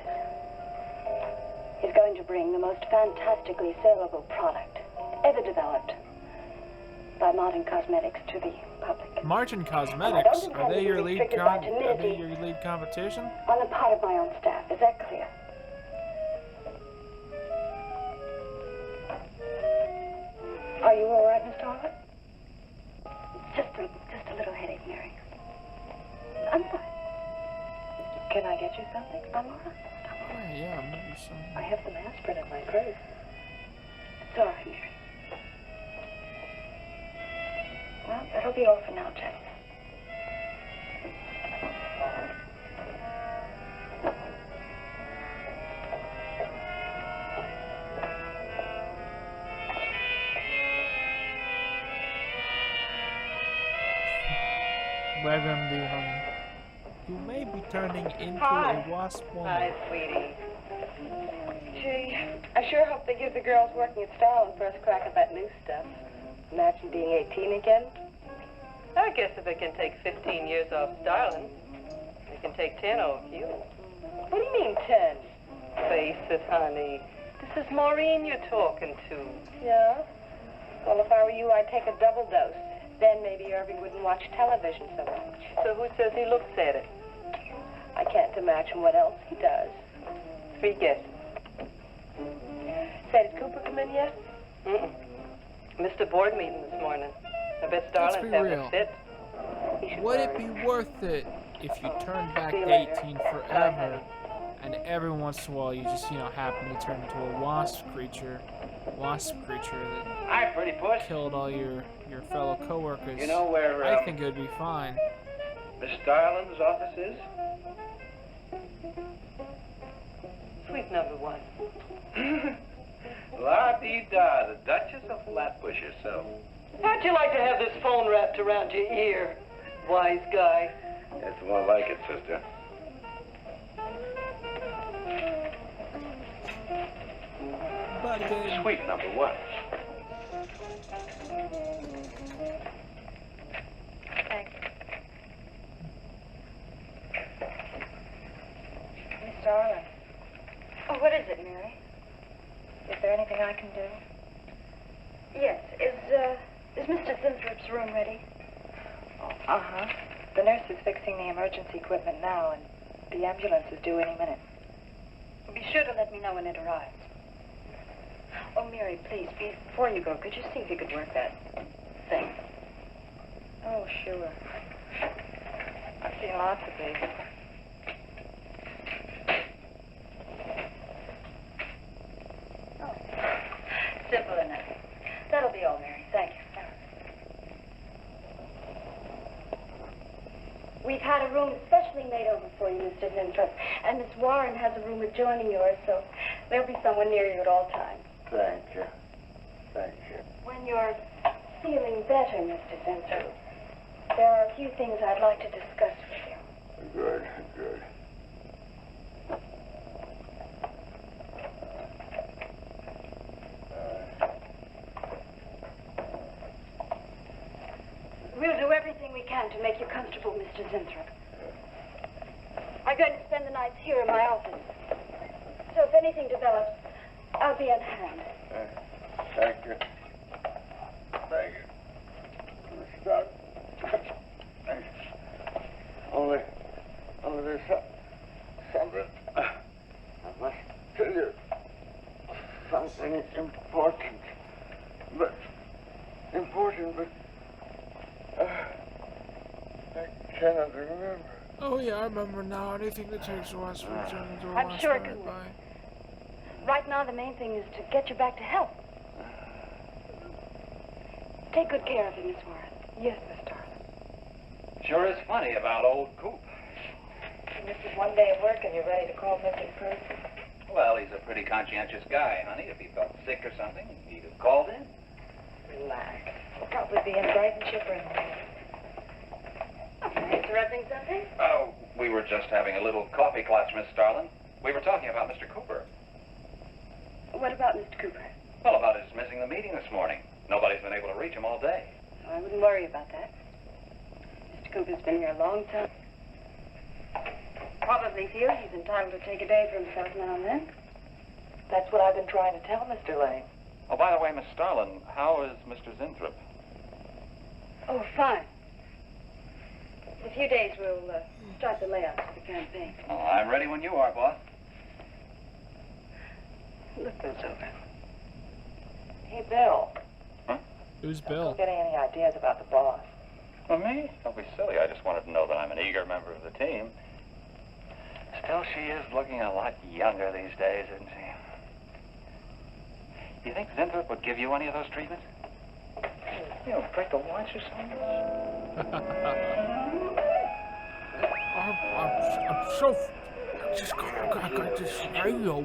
S8: is going to bring the most fantastically saleable product ever developed by Martin Cosmetics to the public.
S1: Martin Cosmetics? Are they your lead competition?
S8: On the part of my own staff, is that clear? Are you all right, Miss Starlin? Just a little headache, Mary. I'm fine.
S11: Can I get you something?
S8: I'm all right.
S1: Oh, yeah, maybe some.
S11: I have some aspirin in my purse.
S8: It's all right, Mary. Well, that'll be all for now, gentlemen.
S1: Welcome, dear. You may be turning into
S12: Hi.
S1: a wasp woman.
S12: Hi, sweetie. Gee, I sure hope they give the girls working at Starlin first crack at that new stuff. Imagine being 18 again.
S13: I guess if it can take 15 years off Starlin, it can take 10 off you.
S12: What do you mean, 10?
S13: Face it, honey. This is Maureen you're talking to.
S12: Yeah? Well, if I were you, I'd take a double dose. Then maybe Irving wouldn't watch television so much.
S13: So who says he looks at it?
S12: I can't imagine what else he does.
S13: 3 guesses.
S12: Say, did Cooper come in yet?
S13: Mm-mm. Missed a board meeting this morning. I bet
S1: Let's
S13: Starlin's
S1: be
S13: having
S1: real.
S13: a fit.
S1: Would it be worth it if you turned back to 18 forever and every once in a while you just, happen to turn into a wasp creature that
S5: Hi, pretty puss.
S1: killed all your fellow coworkers?
S5: You know where,
S1: I think it would be fine.
S5: Miss Starlin's office is?
S13: Suite number 1.
S5: La-dee-da, the Duchess of Flatbush herself.
S13: How'd you like to have this phone wrapped around your ear, wise guy?
S5: That's more like it, sister. Suite number 1.
S8: Thank you. Miss Starlin. Oh, what is it, Mary?
S11: Is there anything I can do?
S8: Yes. Is Mr. Sinthrop's room ready?
S11: Uh-huh. The nurse is fixing the emergency equipment now, and the ambulance is due any minute.
S8: Be sure to let me know when it arrives. Oh, Mary, please, before you go, could you see if you could work that thing?
S11: Oh, sure. I've seen lots of these.
S8: Oh, simple enough. That'll be all, Mary. Thank you. We've had a room specially made over for you, Mr. Zinthrop, and Miss Warren has a room adjoining yours, so there'll be someone near you at all times.
S10: Thank you. Thank you.
S8: When you're feeling better, Mr. Zinthrop, there are a few things I'd like to discuss with you.
S10: Good, good.
S8: We'll do everything we can to make you comfortable, Mr. Zinthrop. I'm going to spend the nights here in my office. So if anything develops, I'll be on hand.
S10: Thank you. Thank you. Stop. Only there's something. I must tell you. Something important. But I cannot remember.
S1: Oh yeah, I remember now. Anything that takes a wasp will turn into a
S8: I'm
S1: wasp.
S8: sure it can work. Right now, the main thing is to get you back to health. Take good care of him, Miss Warren.
S11: Yes, Miss Starlin.
S9: Sure is funny about old Coop.
S11: And this is one day of work and you're ready to call missing person.
S9: Well, he's a pretty conscientious guy, honey. If he felt sick or something, he'd have called in.
S11: Relax. We'll probably be in bright and chipper in the morning.
S8: Interrupting something?
S9: Oh, we were just having a little coffee clutch, Miss Starlin. We were talking about Mr. Cooper.
S8: What about Mr. Cooper?
S9: Well, about his missing the meeting this morning. Nobody's been able to reach him all day.
S8: I wouldn't worry about that. Mr. Cooper's been here a long time. Probably feels he's entitled to take a day for himself now and then.
S11: That's what I've been trying to tell Mr. Lane.
S9: Oh, by the way, Miss Starlin, how is Mr. Zinthrop?
S8: Oh, fine. In a few days, we'll start the layout for the campaign.
S9: Oh, I'm ready when you are, boss.
S8: Look this over.
S11: Hey, Bill.
S2: Who's
S11: Don't
S2: Bill?
S11: get any ideas about the boss.
S9: Well, me? Don't be silly. I just wanted to know that I'm an eager member of the team. Still, she is looking a lot younger these days, isn't she? Do you think Zinthrop would give you any of those treatments? You know, break the watch or something?
S1: I'm so... I just got this radio.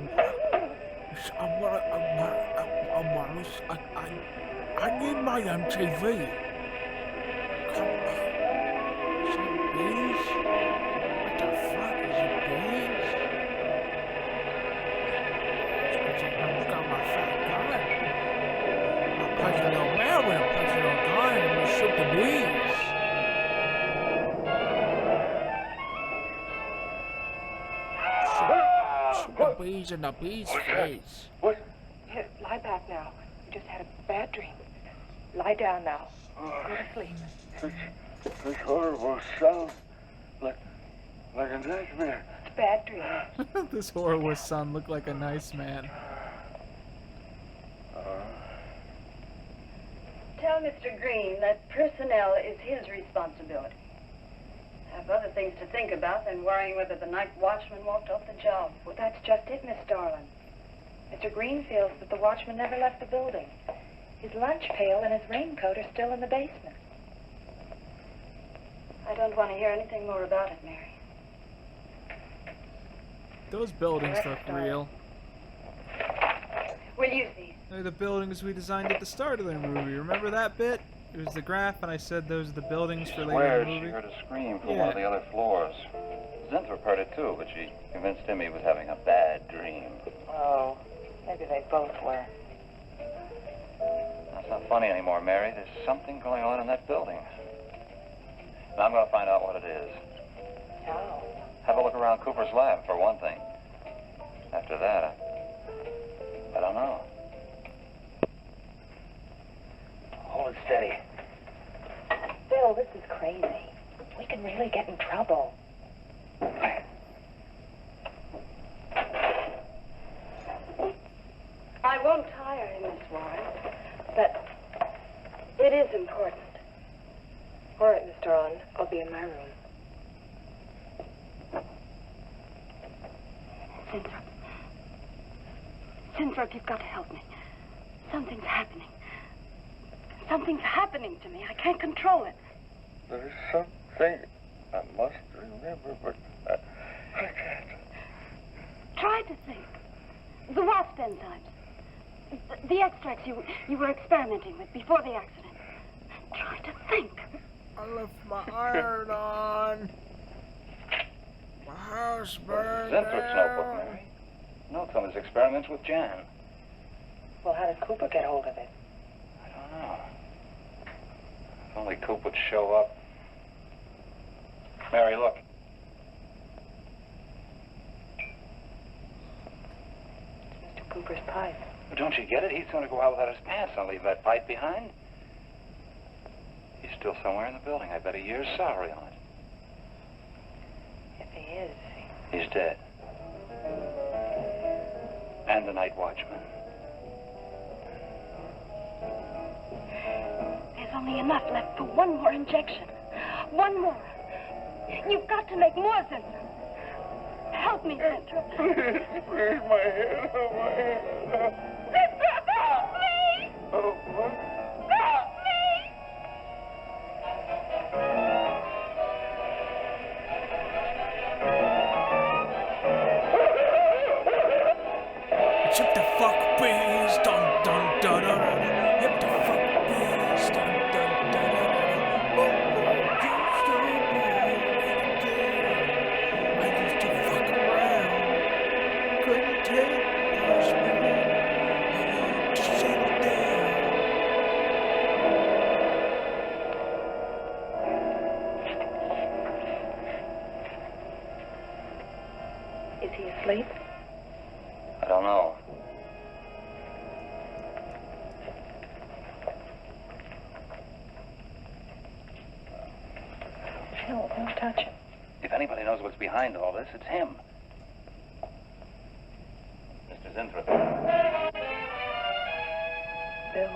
S1: I need my MTV. Come on. Is it bees? What the fuck is it, bees? I've got my fat gun. I'll punch a little man with a punch a little gun and we'll shoot the bees. Shoot the bees in the bees' face.
S10: What?
S11: Here, lie back now. You just had a bad dream. Lie down now. Go to sleep.
S10: This horrible sound. Like a nightmare.
S11: It's a bad dream.
S2: This horrible son looked like a nice man.
S8: Tell Mr. Green that personnel is his responsibility. I have other things to think about than worrying whether the night watchman walked off the job.
S11: Well, that's just it, Miss Starlin. Mr. Green feels that the watchman never left the building. His lunch pail and his raincoat are still in the basement.
S8: I don't want to hear anything more about it, Mary.
S2: Those buildings look real.
S8: We'll use these.
S2: They're the buildings we designed at the start of the movie. Remember that bit? It was the graph, and I said those are the buildings for later in the
S9: She
S2: movie.
S9: heard a scream from
S2: Yeah.
S9: one of the other floors. Zinthrop heard it too, but she convinced him he was having a bad dream.
S11: Oh, maybe they both were.
S9: That's not funny anymore, Mary. There's something going on in that building. And I'm going to find out what it is.
S11: How?
S9: Have a look around Cooper's lab, for one thing. After that, I don't know.
S6: Hold it steady.
S11: Bill, this is crazy. We can really get in trouble.
S8: I won't tire you, Miss Warren, but it is important.
S11: All right, Mr. On. I'll be in my room.
S8: Zinthrop. Zinthrop, you've got to help me. Something's happening. Something's happening to me. I can't control it.
S10: There is something I must remember, but I can't.
S8: Try to think. The wasp enzymes. The extracts you were experimenting with before the accident. Try to think.
S1: I left my iron on. My house burned
S9: Zinthrup's notebook,
S1: down.
S9: Mary. Notes on his experiments with Jan.
S11: Well, how did Cooper get hold of it?
S9: I don't know. If only Coop would show up. Mary, look.
S11: Mr. Cooper's pipe.
S9: Well, don't you get it? He's going to go out without his pants and leave that pipe behind. He's still somewhere in the building. I bet a year's salary on it.
S11: If he is,
S9: He's dead. And the night watchman.
S8: There's only enough left for one more injection. One more. You've got to make more, Zinthrop. Help me, Zinthrop.
S10: Please, my head, oh, my head.
S8: Help me!
S10: Oh, what?
S8: Help me!
S1: Hip the fuck bees, dun dun dun dun. Hip the fuck bees.
S11: Asleep?
S9: I don't know.
S11: No, don't touch him.
S9: If anybody knows what's behind all this, it's him. Mr. Zinthrop.
S11: Bill.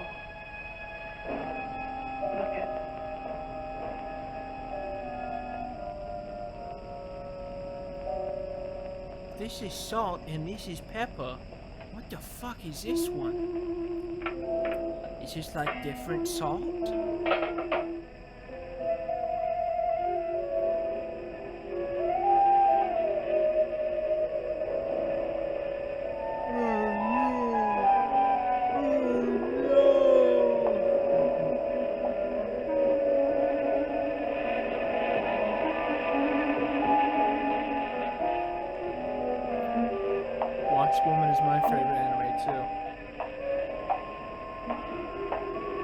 S11: Look at...
S2: This is salt and this is pepper. What the fuck is this one? Is this like different salt? Woman is my favorite anime too.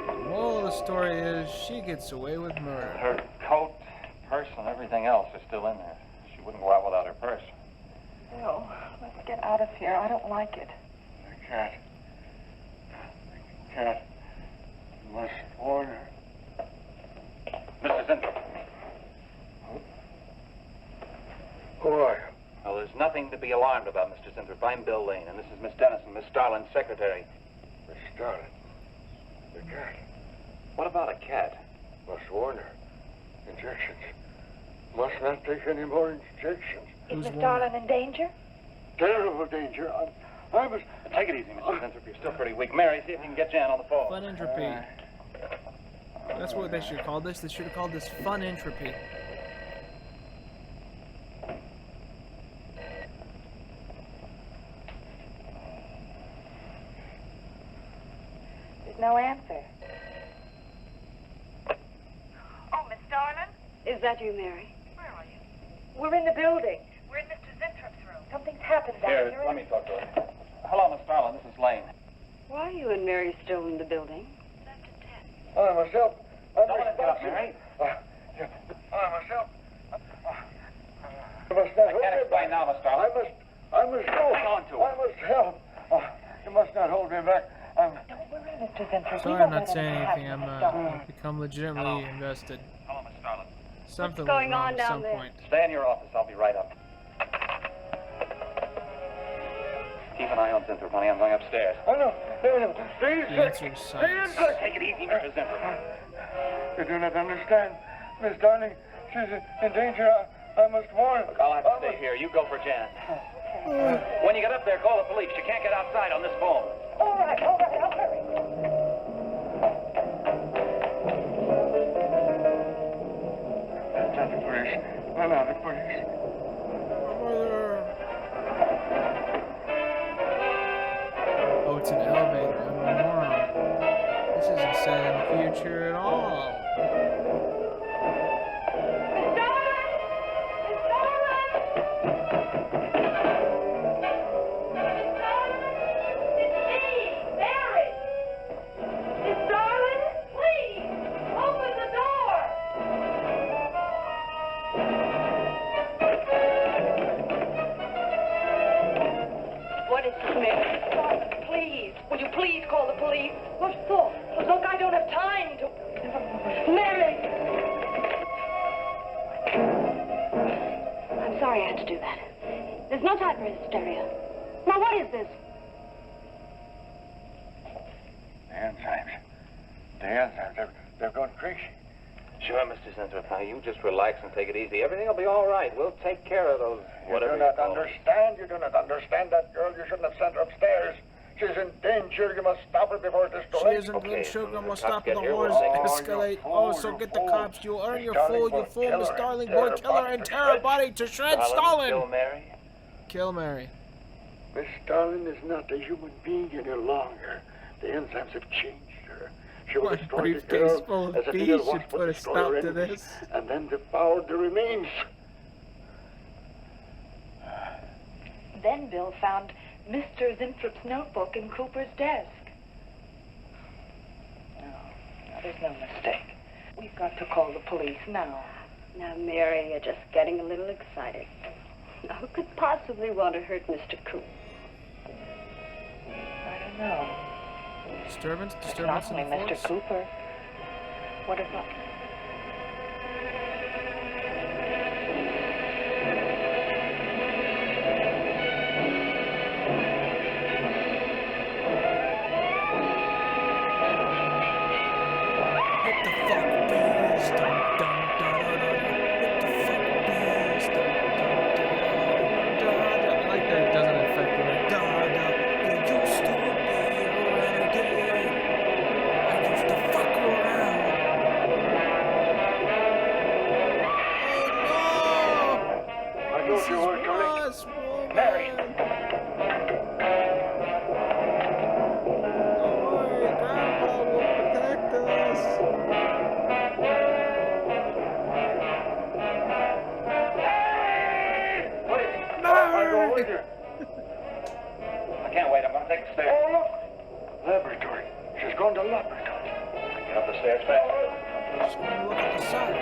S2: The moral of the story is she gets away with murder.
S9: Her coat, purse, and everything else are still in there. She wouldn't go out without her purse.
S11: Bill, let's get out of here. I don't like it.
S10: I can't. I can't. You must warn her.
S9: Mr. Zinthrop.
S10: Who are you?
S9: Well, there's nothing to be alarmed about, Mr. Zinthrop. I'm Bill Lane, and this is Miss Dennison, Miss Starlin's secretary.
S10: Miss Starlin. The cat.
S9: What about a cat?
S10: Must warn her. Injections. Must not take any more injections.
S11: Is Miss Darlin in danger?
S10: Terrible danger. I must...
S9: Take it easy, Mr. Zinthrop. You're still pretty weak. Mary, see if you can get Jan on the phone.
S2: Fun entropy. That's what they should have called this. They should have called this fun entropy.
S11: No answer.
S8: Oh, Miss Darlin? Is that you, Mary?
S11: Where are you? We're in the building. We're in Mr. Zintrop's room. Something's happened down
S9: Here,
S11: here.
S9: let me talk to her. Hello, Miss Starlin. This is Lane.
S8: Why are you and Mary still in the building?
S10: I myself...
S9: Don't let it get up, Mary.
S10: I myself... I
S9: can't explain now, Miss Starlin.
S10: I must go.
S9: Hang on to her.
S10: I must help. You must not hold me back.
S11: Don't worry, Mr. Zinthrop.
S2: Sorry, I'm not saying anything. I've become legitimately invested.
S9: Hello, Miss Starlin.
S2: Something
S8: What's going
S2: went wrong
S8: on
S2: at
S8: down
S2: some
S8: there?
S2: point.
S9: Stay in your office. I'll be right up. Keep an eye on Zinthrop, honey. I'm going upstairs.
S10: Oh, no. No. Please.
S2: The answer is science.
S9: Take it easy, Mr. Zinthrop.
S10: You do not understand. Miss Darling, she's in danger. I must warn her.
S9: Look, I'll have to stay here. You go for Jan. When you get up there, call the police. You can't get outside on this phone.
S11: All right, I'll hurry.
S10: That's not the police. No, no, the police.
S2: Oh, it's an elevator. I'm a moron. This isn't set in the future at all.
S8: Please call the police. What for? Look, I don't have time to... Mary! I'm sorry I had to do that. There's no time for hysteria. Now, what is this?
S10: The enzymes. The enzymes. They're going crazy.
S9: Sure, Mr. Zinthrop. Now, you just relax and take it easy. Everything will be all right. We'll take care of those... whatever
S10: You do not
S9: call them.
S10: understand. You do not understand that girl. You shouldn't have sent her upstairs. She's in danger. You must stop her before it
S2: She
S10: escalates.
S2: isn't good sugar.
S9: when the
S2: Must
S9: cops
S2: stop
S9: get
S2: the
S9: here,
S2: wars
S9: we'll-
S2: escalate.
S10: Oh,
S2: So
S10: you
S2: get the
S10: fool.
S2: cops. You'll earn your
S10: Darling,
S2: fool. You
S10: boy,
S2: fool,
S10: kill
S2: Miss
S10: her.
S2: Darling.
S10: Tear
S2: Boy,
S10: her
S2: kill her
S10: body
S2: and
S10: to
S2: tear her
S10: shreds.
S2: body to shreds.
S9: Kill
S2: Stalin!
S9: Mary.
S2: Kill Mary.
S10: Miss Darling is not a human being any longer. The enzymes have changed her. She will
S2: What
S10: destroy the
S2: briefcase
S10: girl
S2: full of
S10: as a
S2: bees
S10: deer
S2: should
S10: once
S2: put
S10: would
S2: a
S10: destroy
S2: stop
S10: her
S2: to
S10: enemies,
S2: this?
S10: and then devoured the remains.
S11: Then Bill found Mr. Zintrop's notebook in Cooper's desk. Now, there's no mistake. We've got to call the police now.
S8: Now, Mary, you're just getting a little excited. Now, who could possibly want to hurt Mr. Coop?
S11: I don't know.
S2: Disturbance?
S11: Not
S2: Disturbance in
S11: only
S2: the
S11: Mr.
S2: force?
S11: Cooper. What about...
S2: Hit the fuck bass, dun dun dun dun dun. Hit the fuck bass, dun dun dun dun dun. I like that it doesn't affect the right. Dun dun. You used to be a renegade. I used to fuck around.
S10: I thought you were coming.
S2: Mary.
S10: I'll go with you.
S9: I can't wait. I'm going to take the stairs.
S10: Oh, look. Laboratory. She's going to laboratory.
S9: Get up the stairs fast.
S2: Just want to look at the sun.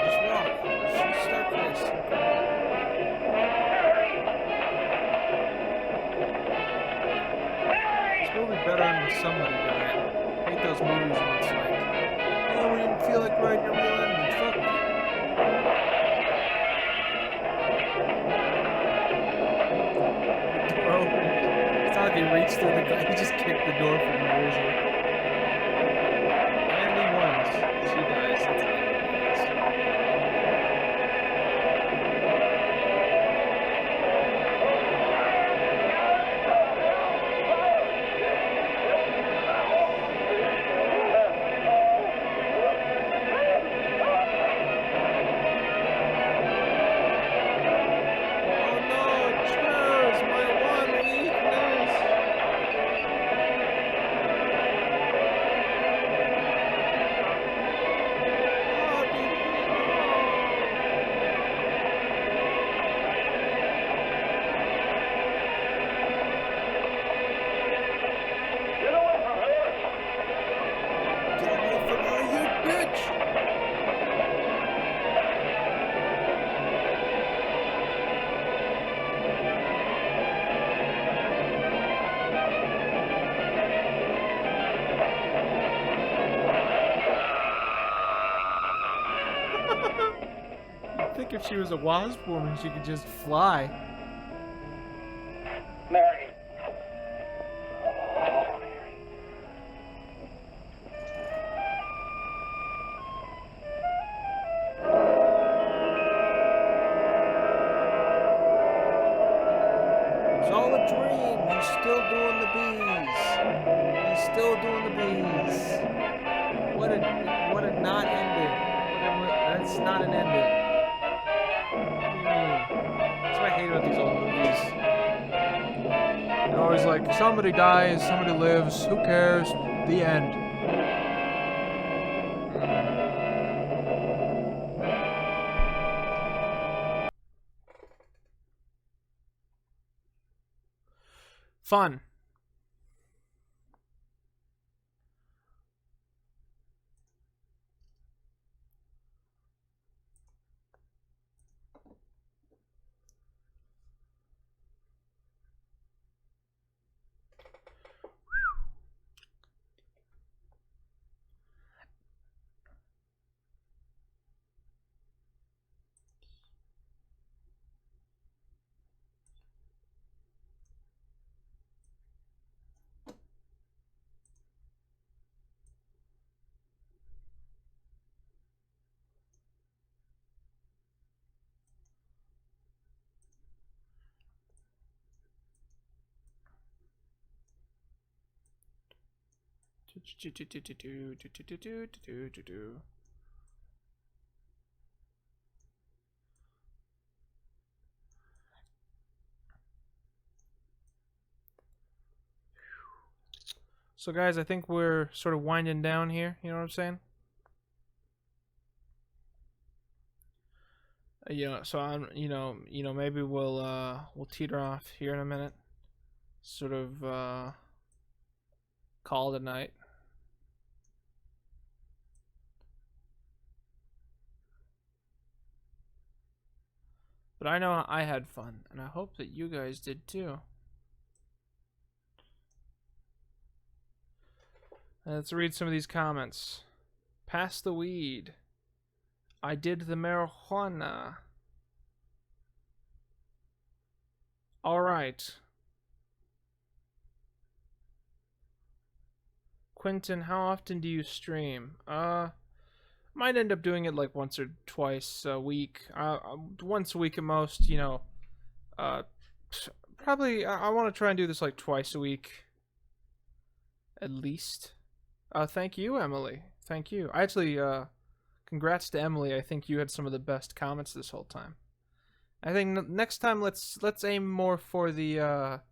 S2: Just walk. She's staircase. This movie better than with somebody died. I hate those movies where it's like, oh, we didn't feel like writing a real ending. Fuck you. Bro, it's not like he reached through the guy, he just kicked the door for no reason. And he wins. She dies. That's how it is. Oh no, chairs, my one weakness. Oh,
S10: Get away from her.
S2: get away from her, you bitch! I think if she was a wasp woman, she could just fly.
S9: Mary.
S2: It's all a dream. He's still doing the bees. He's still doing the bees. What a not ending. That's not an ending. That's what I hate about these old movies. They're always like, somebody dies, somebody lives, who cares? The end. Fun. So guys, I think we're sort of winding down here, you know what I'm saying? Yeah, so I'm, maybe we'll teeter off here in a minute. Sort of call it a night. But I know I had fun, and I hope that you guys did too. Let's read some of these comments. Pass the weed. I did the marijuana. Alright. Quinton, how often do you stream? Might end up doing it like once or twice a week. Once a week at most, you know. Probably, I want to try and do this like twice a week. At least. Thank you, Emily. Thank you. Actually, congrats to Emily. I think you had some of the best comments this whole time. I think next time let's aim more for the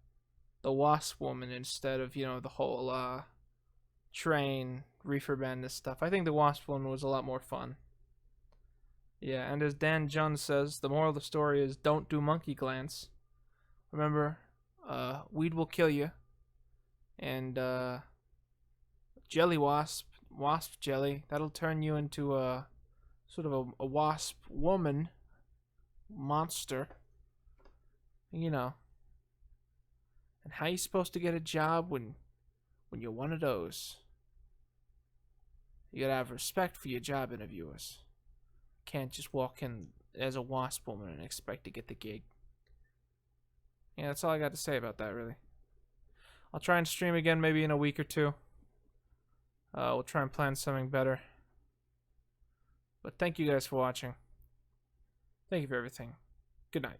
S2: wasp woman instead of, you know, the whole train reefer bandit stuff. I think the wasp one was a lot more fun. Yeah, and as Dan John says, the moral of the story is don't do monkey glance. Remember, weed will kill you. And jelly wasp jelly, that'll turn you into a sort of a wasp woman monster. You know. And how you supposed to get a job when you're one of those? You gotta have respect for your job interviewers. Can't just walk in as a wasp woman and expect to get the gig. Yeah, that's all I got to say about that, really. I'll try and stream again maybe in a week or two. We'll try and plan something better. But thank you guys for watching. Thank you for everything. Good night.